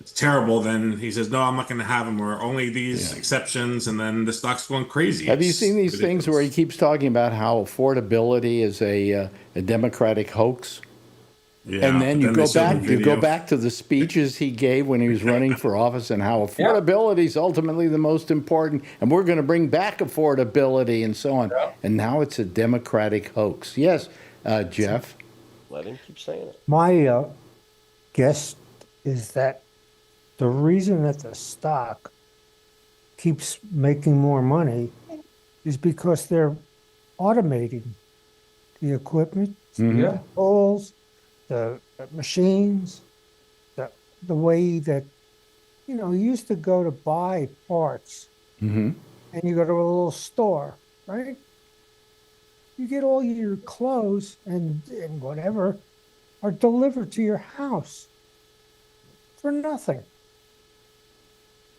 it's terrible. Then he says, no, I'm not going to have them, or only these exceptions. And then the stock's going crazy. Have you It's seen these things where he ridiculous. keeps talking about how affordability is a Democratic hoax? Yeah, And then but you they go show the back, you go video. back to the speeches he gave when he was running for office, and how affordability is ultimately the most important, and we're going to bring back affordability and so on. And now it's a Democratic hoax. Yes, Jeff. Let him keep saying it. My guess is that the reason that the stock keeps making more money is because they're automating the equipment, Yeah. the tools, the machines, the way that, you used to go to buy parts Mm-hmm. and you go to a little store, right? You get all your clothes and whatever are delivered to your house for nothing.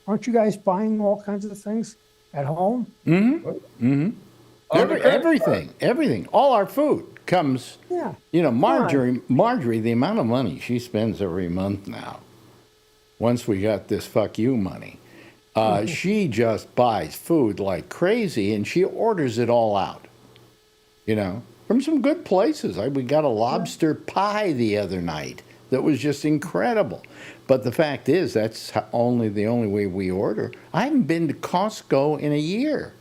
Aren't you guys buying all kinds of things at home? Mm-hmm. Mm-hmm. On the credit card. Everything. All our food comes. Yeah. Marjorie, the amount of money she spends every month now, once we got this fuck you money, she just buys food like crazy, and she orders it all out, from some good places. We got a lobster pie the other night that was just incredible. But the fact is, that's the only way we order. I haven't been to Costco in a year,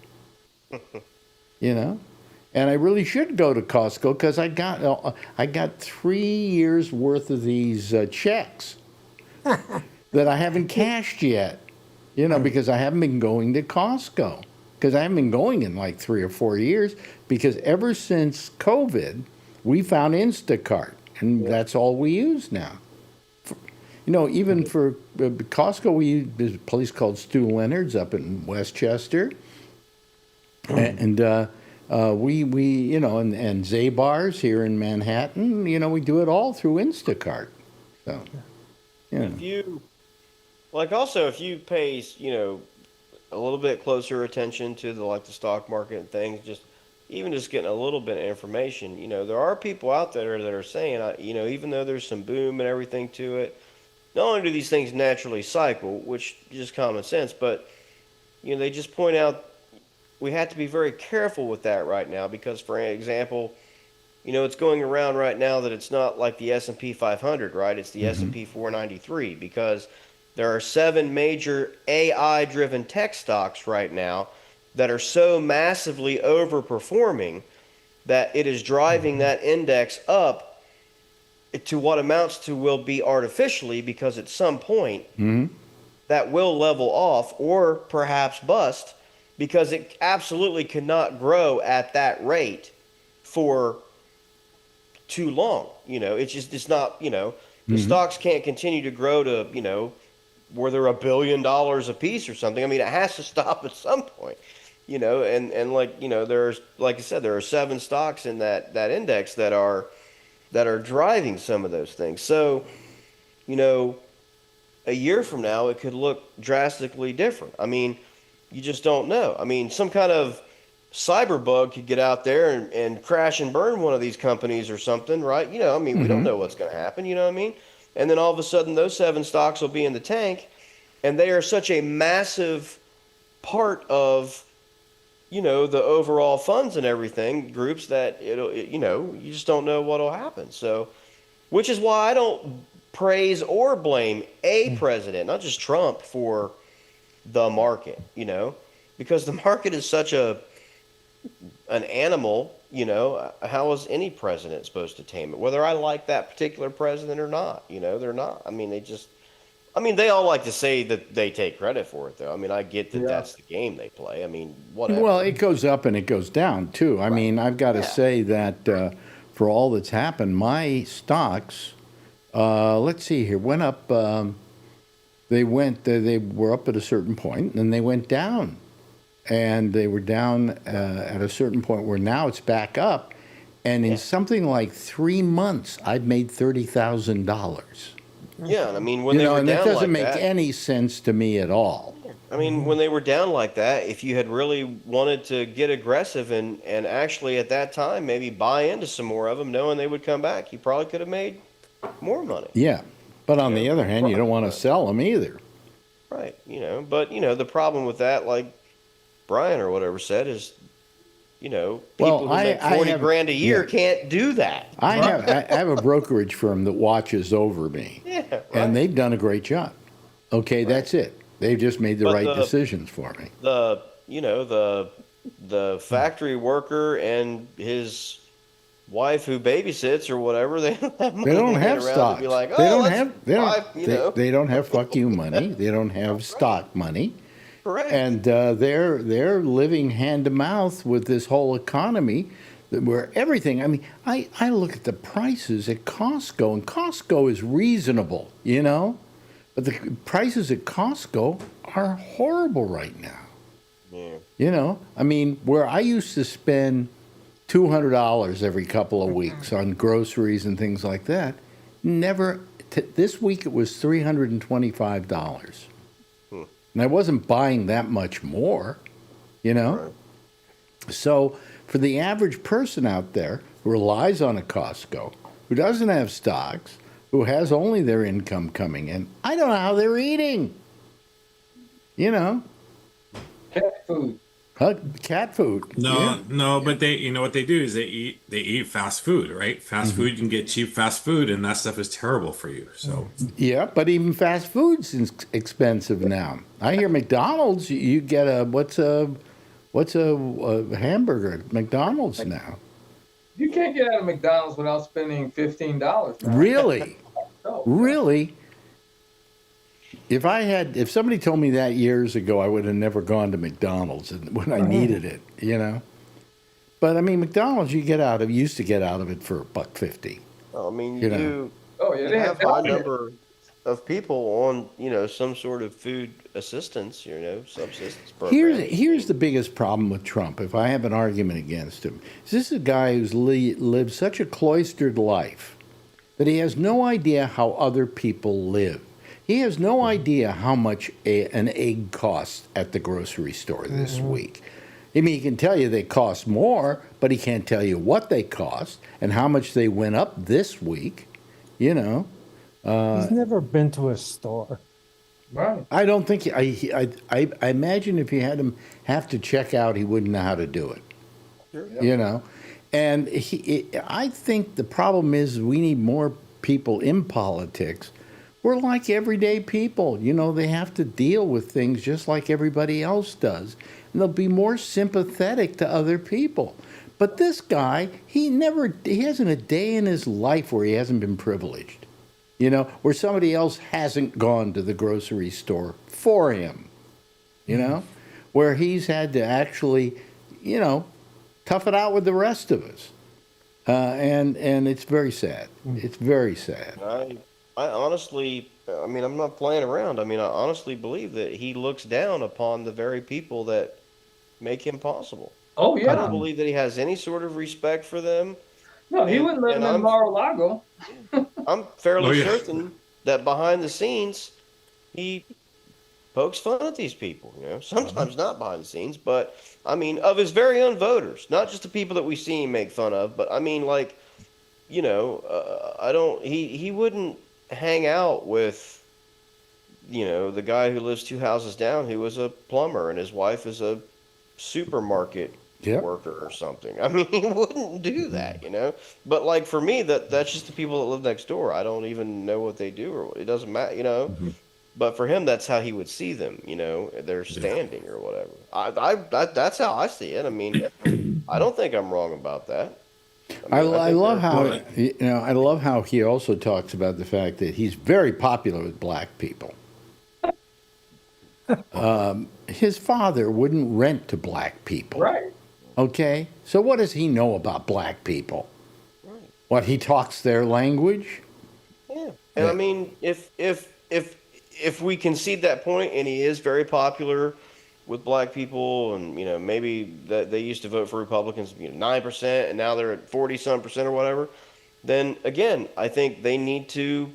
And I really should go to Costco, because I got 3 years worth of these checks that I haven't cashed yet, because I haven't been going to Costco, because I haven't been going in like 3 or 4 years, because ever since COVID, we found Instacart, and that's all we use now. Even for Costco, we use this place called Stu Leonard's up in Westchester, and we and Zabar's here in Manhattan. We do it all through Instacart. So, If you if you pay, a little bit closer attention to the stock market and things, just getting a little bit of information, there are people out there that are saying, even though there's some boom and everything to it, not only do these things naturally cycle, which is just common sense, but they just point out we have to be very careful with that right now, because, for example, it's going around right now that it's not like the S&P 500, right? It's the S&P 493, because there are 7 major AI-driven tech stocks right now that are so massively overperforming that it is driving that index up to what amounts to will be artificially, because at some point that will level off or perhaps bust, because it absolutely cannot grow at that rate for too long. It's not, the stocks can't continue to grow to, where they're $1 billion a piece or something. I mean, it has to stop at some point, and there's, like I said, there are 7 stocks in that index that are driving some of those things. So, a year from now, it could look drastically different. I mean, you just don't know. I mean, some kind of cyber bug could get out there and crash and burn one of these companies or something, right? We don't know what's going to happen, you know what I mean? And then all of a sudden, those 7 stocks will be in the tank, and they are such a massive part of, the overall funds and everything, groups, that you just don't know what'll happen. So, which is why I don't praise or blame a president, not just Trump, for the market, because the market is such an animal, how is any president supposed to tame it? Whether I like that particular president or not, they're not. I mean, they all like to say that they take credit for it, though. I mean, I get that that's the game they play. I mean, whatever. Well, it goes up and it goes down too. I mean, I've got to say that for all that's happened, my stocks, let's see here, went up. They were up at a certain point, and then they went down and they were down at a certain point where now it's back up. And in something like 3 months, I've made $30,000. Yeah, and I mean, when they were and down that doesn't like make that, any sense to me at all. I mean, when they were down like that, if you had really wanted to get aggressive and actually at that time maybe buy into some more of them, knowing they would come back, you probably could have made more money. Yeah, but on the other hand, you don't want to sell them either. Right, but the problem with that, like Brian or whatever said, is people who make 40 grand a year can't do that. I have a brokerage firm that watches over me, and they've done a great job. Okay, that's it. They've just made the right decisions for me. The factory worker and his wife who babysits or whatever, they don't have stock. To be like, they don't have fuck you money. They don't have stock money. Correct. And they're living hand to mouth with this whole economy where everything. I mean, I look at the prices at Costco, and Costco is reasonable, but the prices at Costco are horrible right now. Yeah. I mean, where I used to spend $200 every couple of weeks on groceries and things like that, this week it was $325. And I wasn't buying that much more, Right. So for the average person out there who relies on a Costco, who doesn't have stocks, who has only their income coming in, I don't know how they're eating. Cat food. Cat food. No, but they, what they do is they eat fast food, right? Fast food, you can get cheap fast food, and that stuff is terrible for you. So yeah, but even fast food's expensive now. I hear McDonald's, you get what's a hamburger at McDonald's now? You can't get out of McDonald's without spending $15. Really? No. Really? If somebody told me that years ago, I would have never gone to McDonald's when I needed it, But I mean, McDonald's, used to get out of it for $1.50. I mean, Oh yeah, they have a high number of people on, some sort of food assistance, subsistence program. Here's the biggest problem with Trump, if I have an argument against him. This is a guy who's lived such a cloistered life that he has no idea how other people live. He has no idea how much an egg costs at the grocery store this week. I mean, he can tell you they cost more, but he can't tell you what they cost and how much they went up this week, He's never been to a store. Right. I don't think I imagine if you had him have to check out, he wouldn't know how to do it. Sure. And I think the problem is we need more people in politics. We're like everyday people. They have to deal with things just like everybody else does. And they'll be more sympathetic to other people. But this guy, he hasn't a day in his life where he hasn't been privileged. Where somebody else hasn't gone to the grocery store for him. Where he's had to actually, tough it out with the rest of us. And it's very sad. It's very sad. I honestly, I'm not playing around. I honestly believe that he looks down upon the very people that make him possible. Oh yeah. I don't believe that he has any sort of respect for them. No, he wouldn't let them in Mar-a-Lago. I'm fairly certain that behind the scenes, he pokes fun at these people. Sometimes not behind the scenes, but of his very own voters, not just the people that we see him make fun of, but I don't. He wouldn't hang out with, the guy who lives 2 houses down who was a plumber and his wife is a supermarket worker or something. He wouldn't do that, But like for me, that's just the people that live next door. I don't even know what they do or what. It doesn't matter, But for him, that's how he would see them, they're standing or whatever. That's how I see it. I don't think I'm wrong about that. I love how he also talks about the fact that he's very popular with black people. His father wouldn't rent to black people. Right. Okay? So what does he know about black people? Right. What, he talks their language? Yeah. And if we concede that point and he is very popular with black people, and maybe that they used to vote for Republicans 9%, and now they're at 40-some% or whatever, then again, I think they need to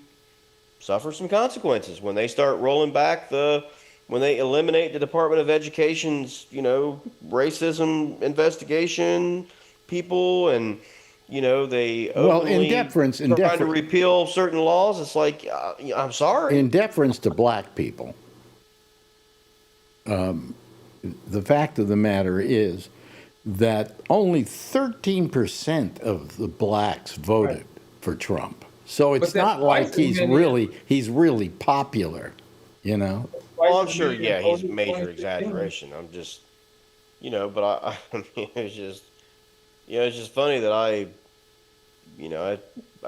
suffer some consequences when they start rolling back when they eliminate the Department of Education's racism investigation people, and they openly trying to repeal certain laws. It's like, I'm sorry. In deference to black people, the fact of the matter is that only 13% of the blacks voted for Trump. So it's not like he's really popular, Well, I'm sure, yeah, he's a major exaggeration. I'm just, but I mean, it's just funny that I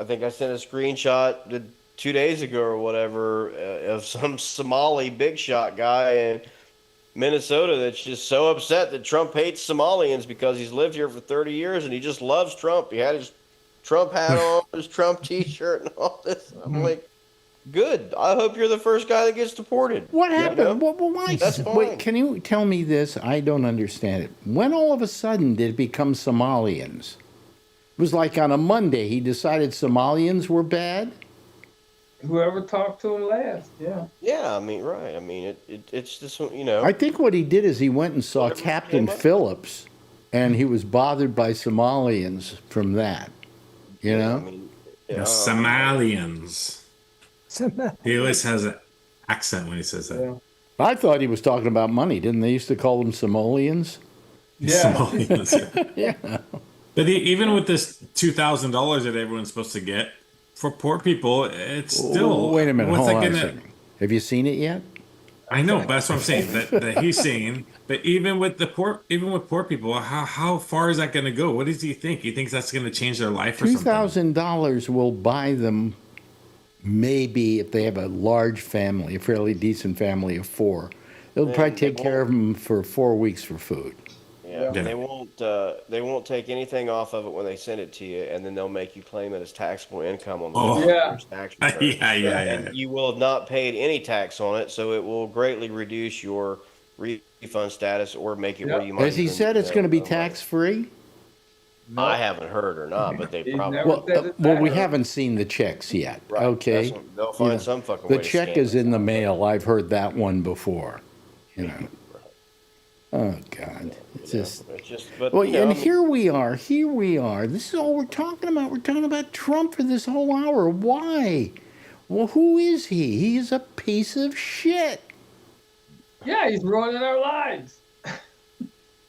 think I sent a screenshot 2 days ago or whatever of some Somali big shot guy in Minnesota that's just so upset that Trump hates Somalians because he's lived here for 30 years and he just loves Trump. He had his Trump hat on, his Trump T-shirt, and all this. I'm like, good. I hope you're the first guy that gets deported. What happened? Well, why? That's fine. Wait, can you tell me this? I don't understand it. When all of a sudden did it become Somalians? It was like on a Monday he decided Somalians were bad? Whoever talked to him last, yeah. Yeah, I mean, right. I mean, it's just, I think what he did is he went and saw Captain Phillips, and he was bothered by Somalians from that. I mean, Somalians. He always has an accent when he says that. Yeah. I thought he was talking about money. Didn't they used to call them Somalians? Yeah. Somalians. Yeah. But even with this $2,000 that everyone's supposed to get, for poor people, it's still. Wait a minute. what's Hold that on a gonna- second. Have you seen it yet? I know, but that's what I'm saying. That he's saying. But even with poor people, how far is that going to go? What does he think? He thinks that's going to change their life or something? $2,000 will buy them, maybe if they have a large family, a fairly decent family of four. It'll probably take care of them for 4 weeks for food. Yeah, Yeah. they won't take anything off of it when they send it to you, and then they'll make you claim it as taxable income on the Oh. first tax return. Yeah. And you will have not paid any tax on it, so it will greatly reduce your refund status or make it where you might. As he even, said, it's going to be tax-free? I haven't heard or not, but they He's probably. never said it's Well, we tax. haven't seen the checks yet. Right, Okay. that's what- they'll find some fucking The way to check scam is it. in the mail. I've heard that one before. Oh God, it's just. It's just, but Well, you know, and I mean, here we are. This is all we're talking about. We're talking about Trump for this whole hour. Why? Well, who is he? He's a piece of shit. Yeah, he's ruining our lives.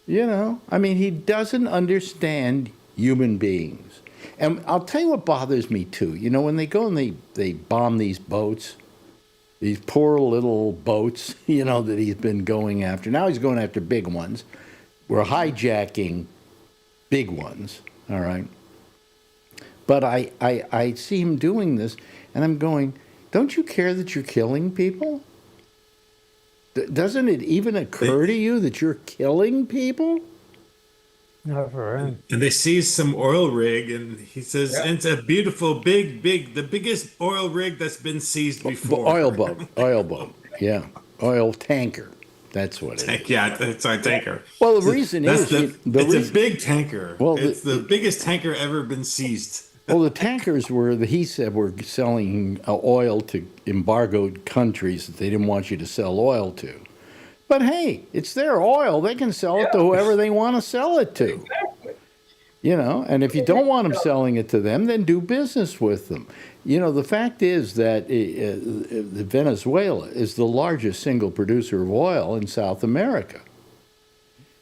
I mean, he doesn't understand human beings. And I'll tell you what bothers me too. When they go and they bomb these boats, these poor little boats, that he's been going after. Now he's going after big ones. We're hijacking big ones, all right? But I see him doing this, and I'm going, don't you care that you're killing people? Doesn't it even occur to you that you're killing people? Never end. And they seize some oil rig, and he says, Yeah. it's a beautiful, the biggest oil rig that's been seized before. Oil boat, yeah. Oil tanker. That's what it is. Yeah, it's our tanker. Well, the reason is... It's a big tanker. Well, It's the biggest tanker ever been seized. Well, the tankers he said, were selling oil to embargoed countries that they didn't want you to sell oil to. But hey, it's their oil. They can sell it to whoever they want to sell it to. Exactly. And if you don't want them selling it to them, then do business with them. The fact is that Venezuela is the largest single producer of oil in South America.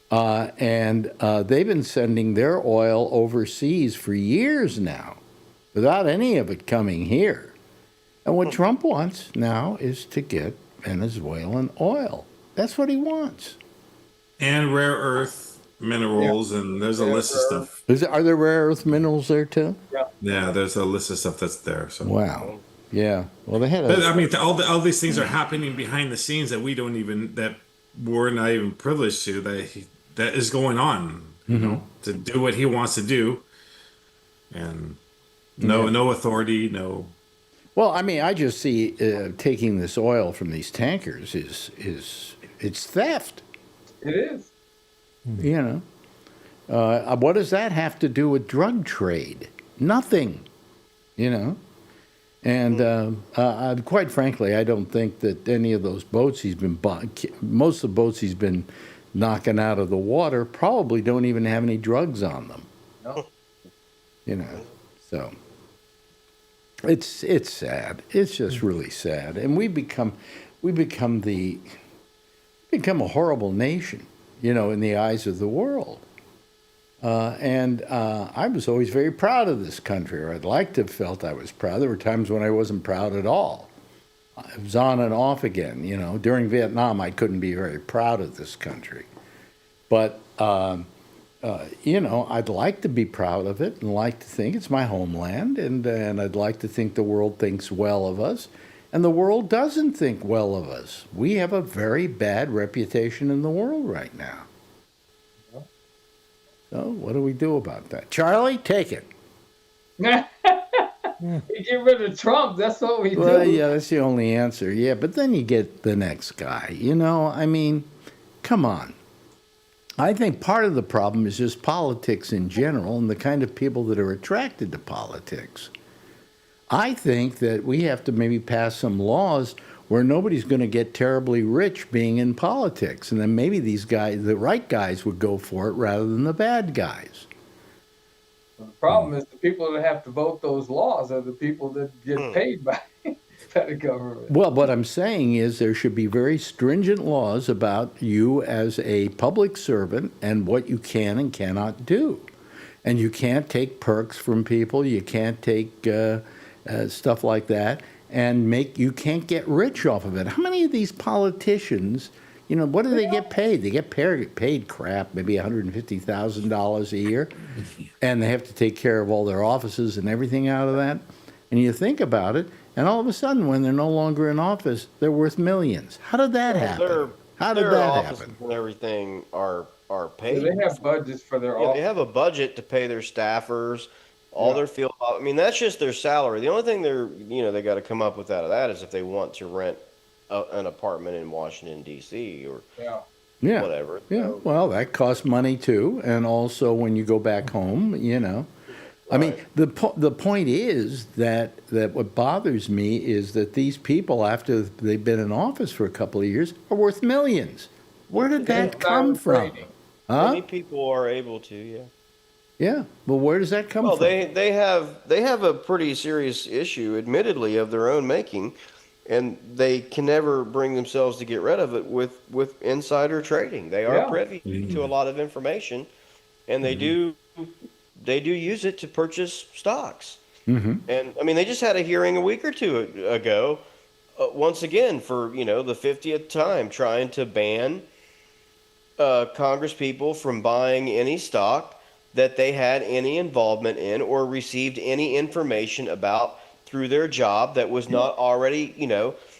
And they've been sending their oil overseas for years now, without any of it coming here. And what Trump wants now is to get Venezuelan oil. That's what he wants. And rare earth minerals, and there's a list of stuff. Are there rare earth minerals there too? Yeah, there's a list of stuff that's there. So. Wow. Yeah. Well, they had But I mean, all these things are happening behind the scenes that we're not even privileged to. That is going on. To do what he wants to do, and no authority, no. Well, I mean, I just see taking this oil from these tankers is it's theft. It is. You know, what does that have to do with drug trade? Nothing. You know, and quite frankly, I don't think that any of those boats most of the boats he's been knocking out of the water probably don't even have any drugs on them. No. You know, so it's sad. It's just really sad, and we become a horrible nation, you know, in the eyes of the world. And I was always very proud of this country, or I'd like to have felt I was proud. There were times when I wasn't proud at all. I was on and off again, you know. During Vietnam, I couldn't be very proud of this country. But, you know, I'd like to be proud of it and like to think it's my homeland, and I'd like to think the world thinks well of us. And the world doesn't think well of us. We have a very bad reputation in the world right now. So what do we do about that? Charlie, take it. We get rid of Trump. That's what we Well, do. yeah, that's the only answer. Yeah, but then you get the next guy. You know, I mean, come on. I think part of the problem is just politics in general and the kind of people that are attracted to politics. I think that we have to maybe pass some laws where nobody's going to get terribly rich being in politics. And then maybe these guys, the right guys, would go for it rather than the bad guys. The problem is the people that have to vote those laws are the people that get paid by the government. Well, what I'm saying is there should be very stringent laws about you as a public servant and what you can and cannot do. And you can't take perks from people. You can't take stuff like that. And you can't get rich off of it. How many of these politicians, you know, what do they get paid? They get paid crap, maybe $150,000 a year, and they have to take care of all their offices and everything out of that. And you think about it, and all of a sudden, when they're no longer in office, they're worth millions. How did that happen? How did that offices happen? and everything are paid. They have budgets for their Yeah, office. they have a budget to pay their staffers, all their field. I mean, that's just their salary. The only thing they got to come up with out of that is if they want to rent an apartment in Washington D.C. or Yeah. whatever. Yeah, So, well, that costs money too, and also when you go back home, you know. I mean, the point is that what bothers me is that these people, after they've been in office for a couple of years, are worth millions. Where did that come from? Huh? many people are able to, yeah. Yeah, well, where does that come Well, from? they have a pretty serious issue, admittedly, of their own making, and they can never bring themselves to get rid of it with insider trading. They are privy to a lot of information, and they do use it to purchase stocks. And I mean, they just had a hearing a week or two ago, once again for the 50th time, trying to ban Congress people from buying any stock that they had any involvement in or received any information about through their job that was not already,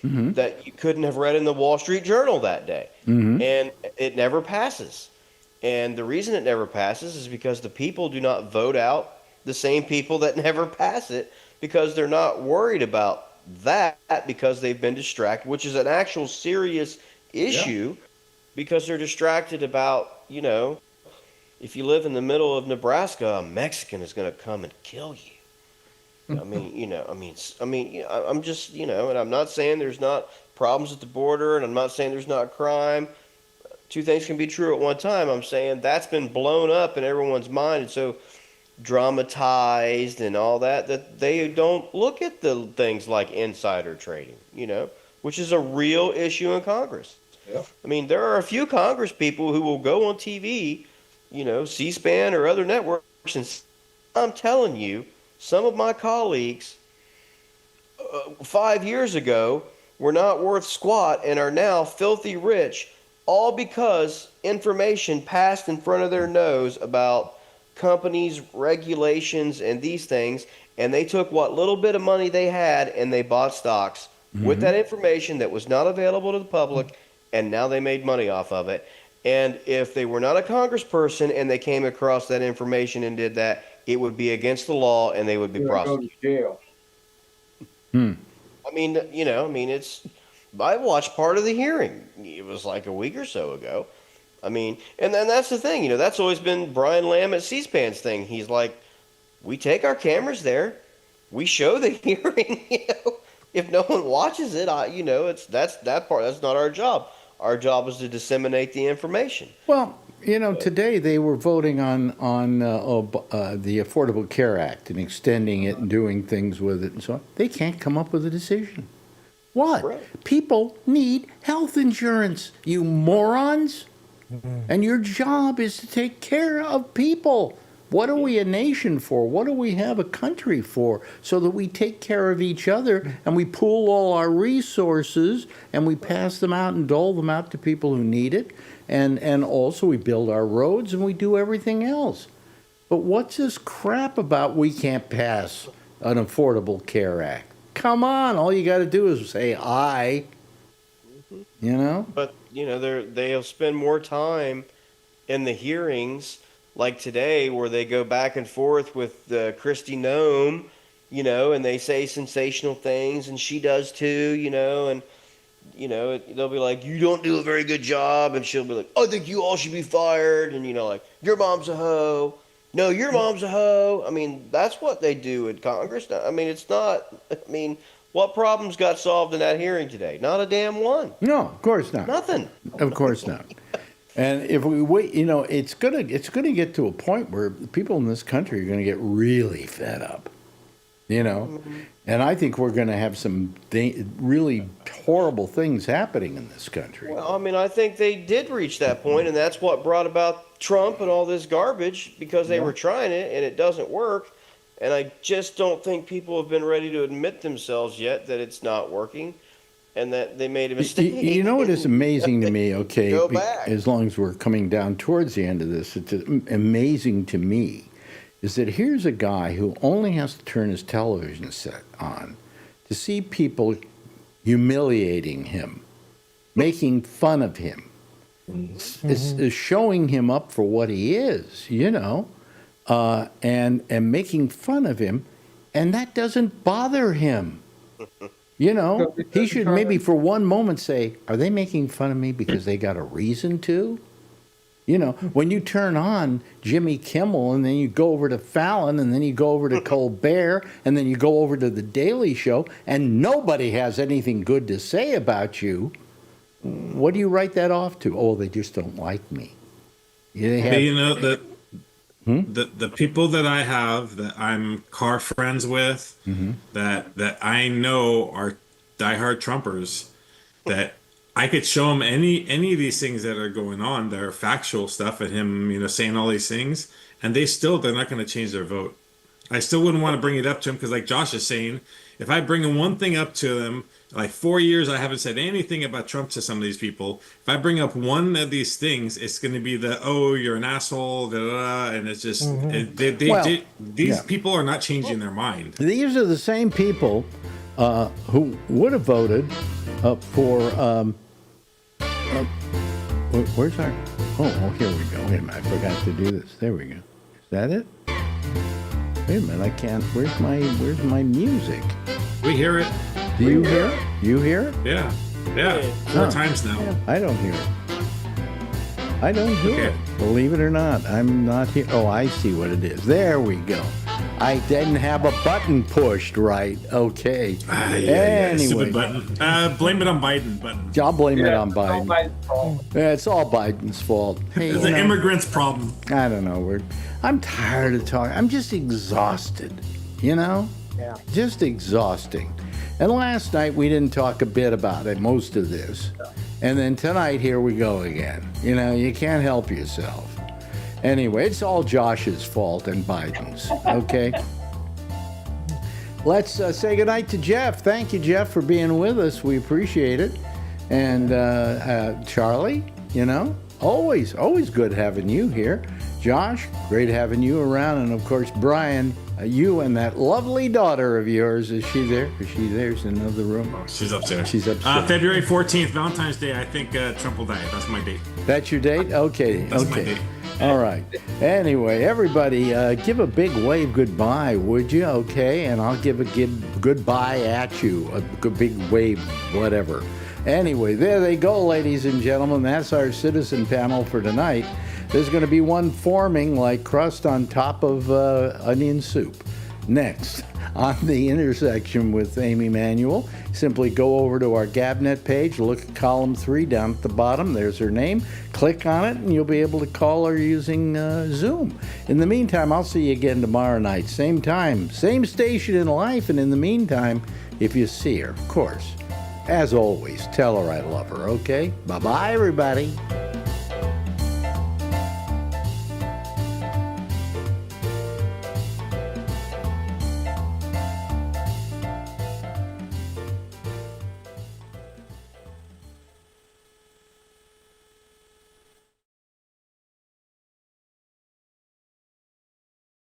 that you couldn't have read in the Wall Street Journal that day. And it never passes. And the reason it never passes is because the people do not vote out the same people that never pass it, because they're not worried about that, because they've been distracted, which is an actual serious issue, because they're distracted about, if you live in the middle of Nebraska, a Mexican is going to come and kill you. I'm just, and I'm not saying there's not problems at the border, and I'm not saying there's not crime. Two things can be true at one time. I'm saying that's been blown up in everyone's mind and so dramatized and all that they don't look at the things like insider trading, which is a real issue in Congress. Yeah. I mean, there are a few Congress people who will go on TV, C-SPAN or other networks, and I'm telling you, some of my colleagues 5 years ago were not worth squat and are now filthy rich, all because information passed in front of their nose about companies, regulations, and these things, and they took what little bit of money they had and they bought stocks with that information that was not available to the public, and now they made money off of it. And if they were not a congressperson and they came across that information and did that, it would be against the law and they would be Go prosecuted. to jail. I mean, I watched part of the hearing. It was like a week or so ago. I mean, and then that's the thing, that's always been Brian Lamb at C-SPAN's thing. He's like, we take our cameras there, we show the hearing. If no one watches it, that's that part. That's not our job. Our job is to disseminate the information. Well, today they were voting on the Affordable Care Act and extending it and doing things with it and so on. They can't come up with a decision. What? Right. People need health insurance, you morons. And your job is to take care of people. What are we a nation for? What do we have a country for? So that we take care of each other and we pool all our resources and we pass them out and dole them out to people who need it. And also we build our roads and we do everything else. But what's this crap about we can't pass an Affordable Care Act? Come on, all you got to do is say aye. But they'll spend more time in the hearings like today, where they go back and forth with Kristi Noem, and they say sensational things, and she does too, and they'll be like, "You don't do a very good job," and she'll be like, "I think you all should be fired," and like, "Your mom's a hoe." No, your mom's a hoe. I mean, that's what they do in Congress. I mean, it's not. I mean, what problems got solved in that hearing today? Not a damn one. No, of course not. Nothing. Of course not. And if we wait, it's gonna get to a point where people in this country are gonna get really fed up. And I think we're gonna have some really horrible things happening in this country. Well, I mean, I think they did reach that point, and that's what brought about Trump and all this garbage, because they were trying it and it doesn't work. And I just don't think people have been ready to admit themselves yet that it's not working and that they made a mistake. You know what is amazing to me, okay, Go back. as long as we're coming down towards the end of this, it's amazing to me is that here's a guy who only has to turn his television set on to see people humiliating him, making fun of him, is showing him up for what he is, and making fun of him, and that doesn't bother him. He should maybe for one moment say, are they making fun of me because they got a reason to? When you turn on Jimmy Kimmel and then you go over to Fallon and then you go over to Colbert and then you go over to The Daily Show and nobody has anything good to say about you, what do you write that off to? Oh, they just don't like me. The people that I have that I'm car friends with, that I know are diehard Trumpers, that I could show them any of these things that are going on, that are factual stuff, and him, saying all these things, and they're not going to change their vote. I still wouldn't want to bring it up to him because, like Josh is saying, if I bring one thing up to them, like 4 years I haven't said anything about Trump to some of these people. If I bring up one of these things, it's going to be you're an asshole, da, da, da, and it's just these people are not changing their mind. These are the same people who would have voted for. Where's our? Oh, here we go. Wait a minute, I forgot to do this. There we go. Is that it? Wait a minute, I can't. Where's my music? We hear it. Do you hear it? You hear it? Yeah. 4 times now. I don't hear it. I don't hear it. Believe it or not, I'm not here. Oh, I see what it is. There we go. I didn't have a button pushed right. Okay. Anyway. Stupid button. Blame it on Biden. Button. I'll blame it on Biden. Biden's fault. Yeah, it's all Biden's fault. Hey, It's an immigrant's problem. I don't know. I'm tired of talking. I'm just exhausted. Yeah. Just exhausting. And last night we didn't talk a bit about it, most of this. And then tonight, here we go again. You can't help yourself. Anyway, it's all Josh's fault and Biden's, okay? Let's say goodnight to Jeff. Thank you, Jeff, for being with us. We appreciate it. And Charlie, always good having you here. Josh, great having you around. And, of course, Brian, you and that lovely daughter of yours. Is she there? Is she there? She's in another room. She's upstairs. She's upstairs. February 14th, Valentine's Day. I think Trump will die. That's my date. That's your date? Okay. That's okay. my date. All right. Anyway, everybody, give a big wave goodbye, would you? Okay, and I'll give a goodbye at you, a big wave, whatever. Anyway, there they go, ladies and gentlemen. That's our citizen panel for tonight. There's going to be one forming like crust on top of onion soup. Next, on the intersection with Amy Manuel, simply go over to our Gabnet page, look at column 3 down at the bottom. There's her name. Click on it, and you'll be able to call her using Zoom. In the meantime, I'll see you again tomorrow night. Same time, same station in life. And in the meantime, if you see her, of course, as always, tell her I love her, okay? Bye-bye, everybody.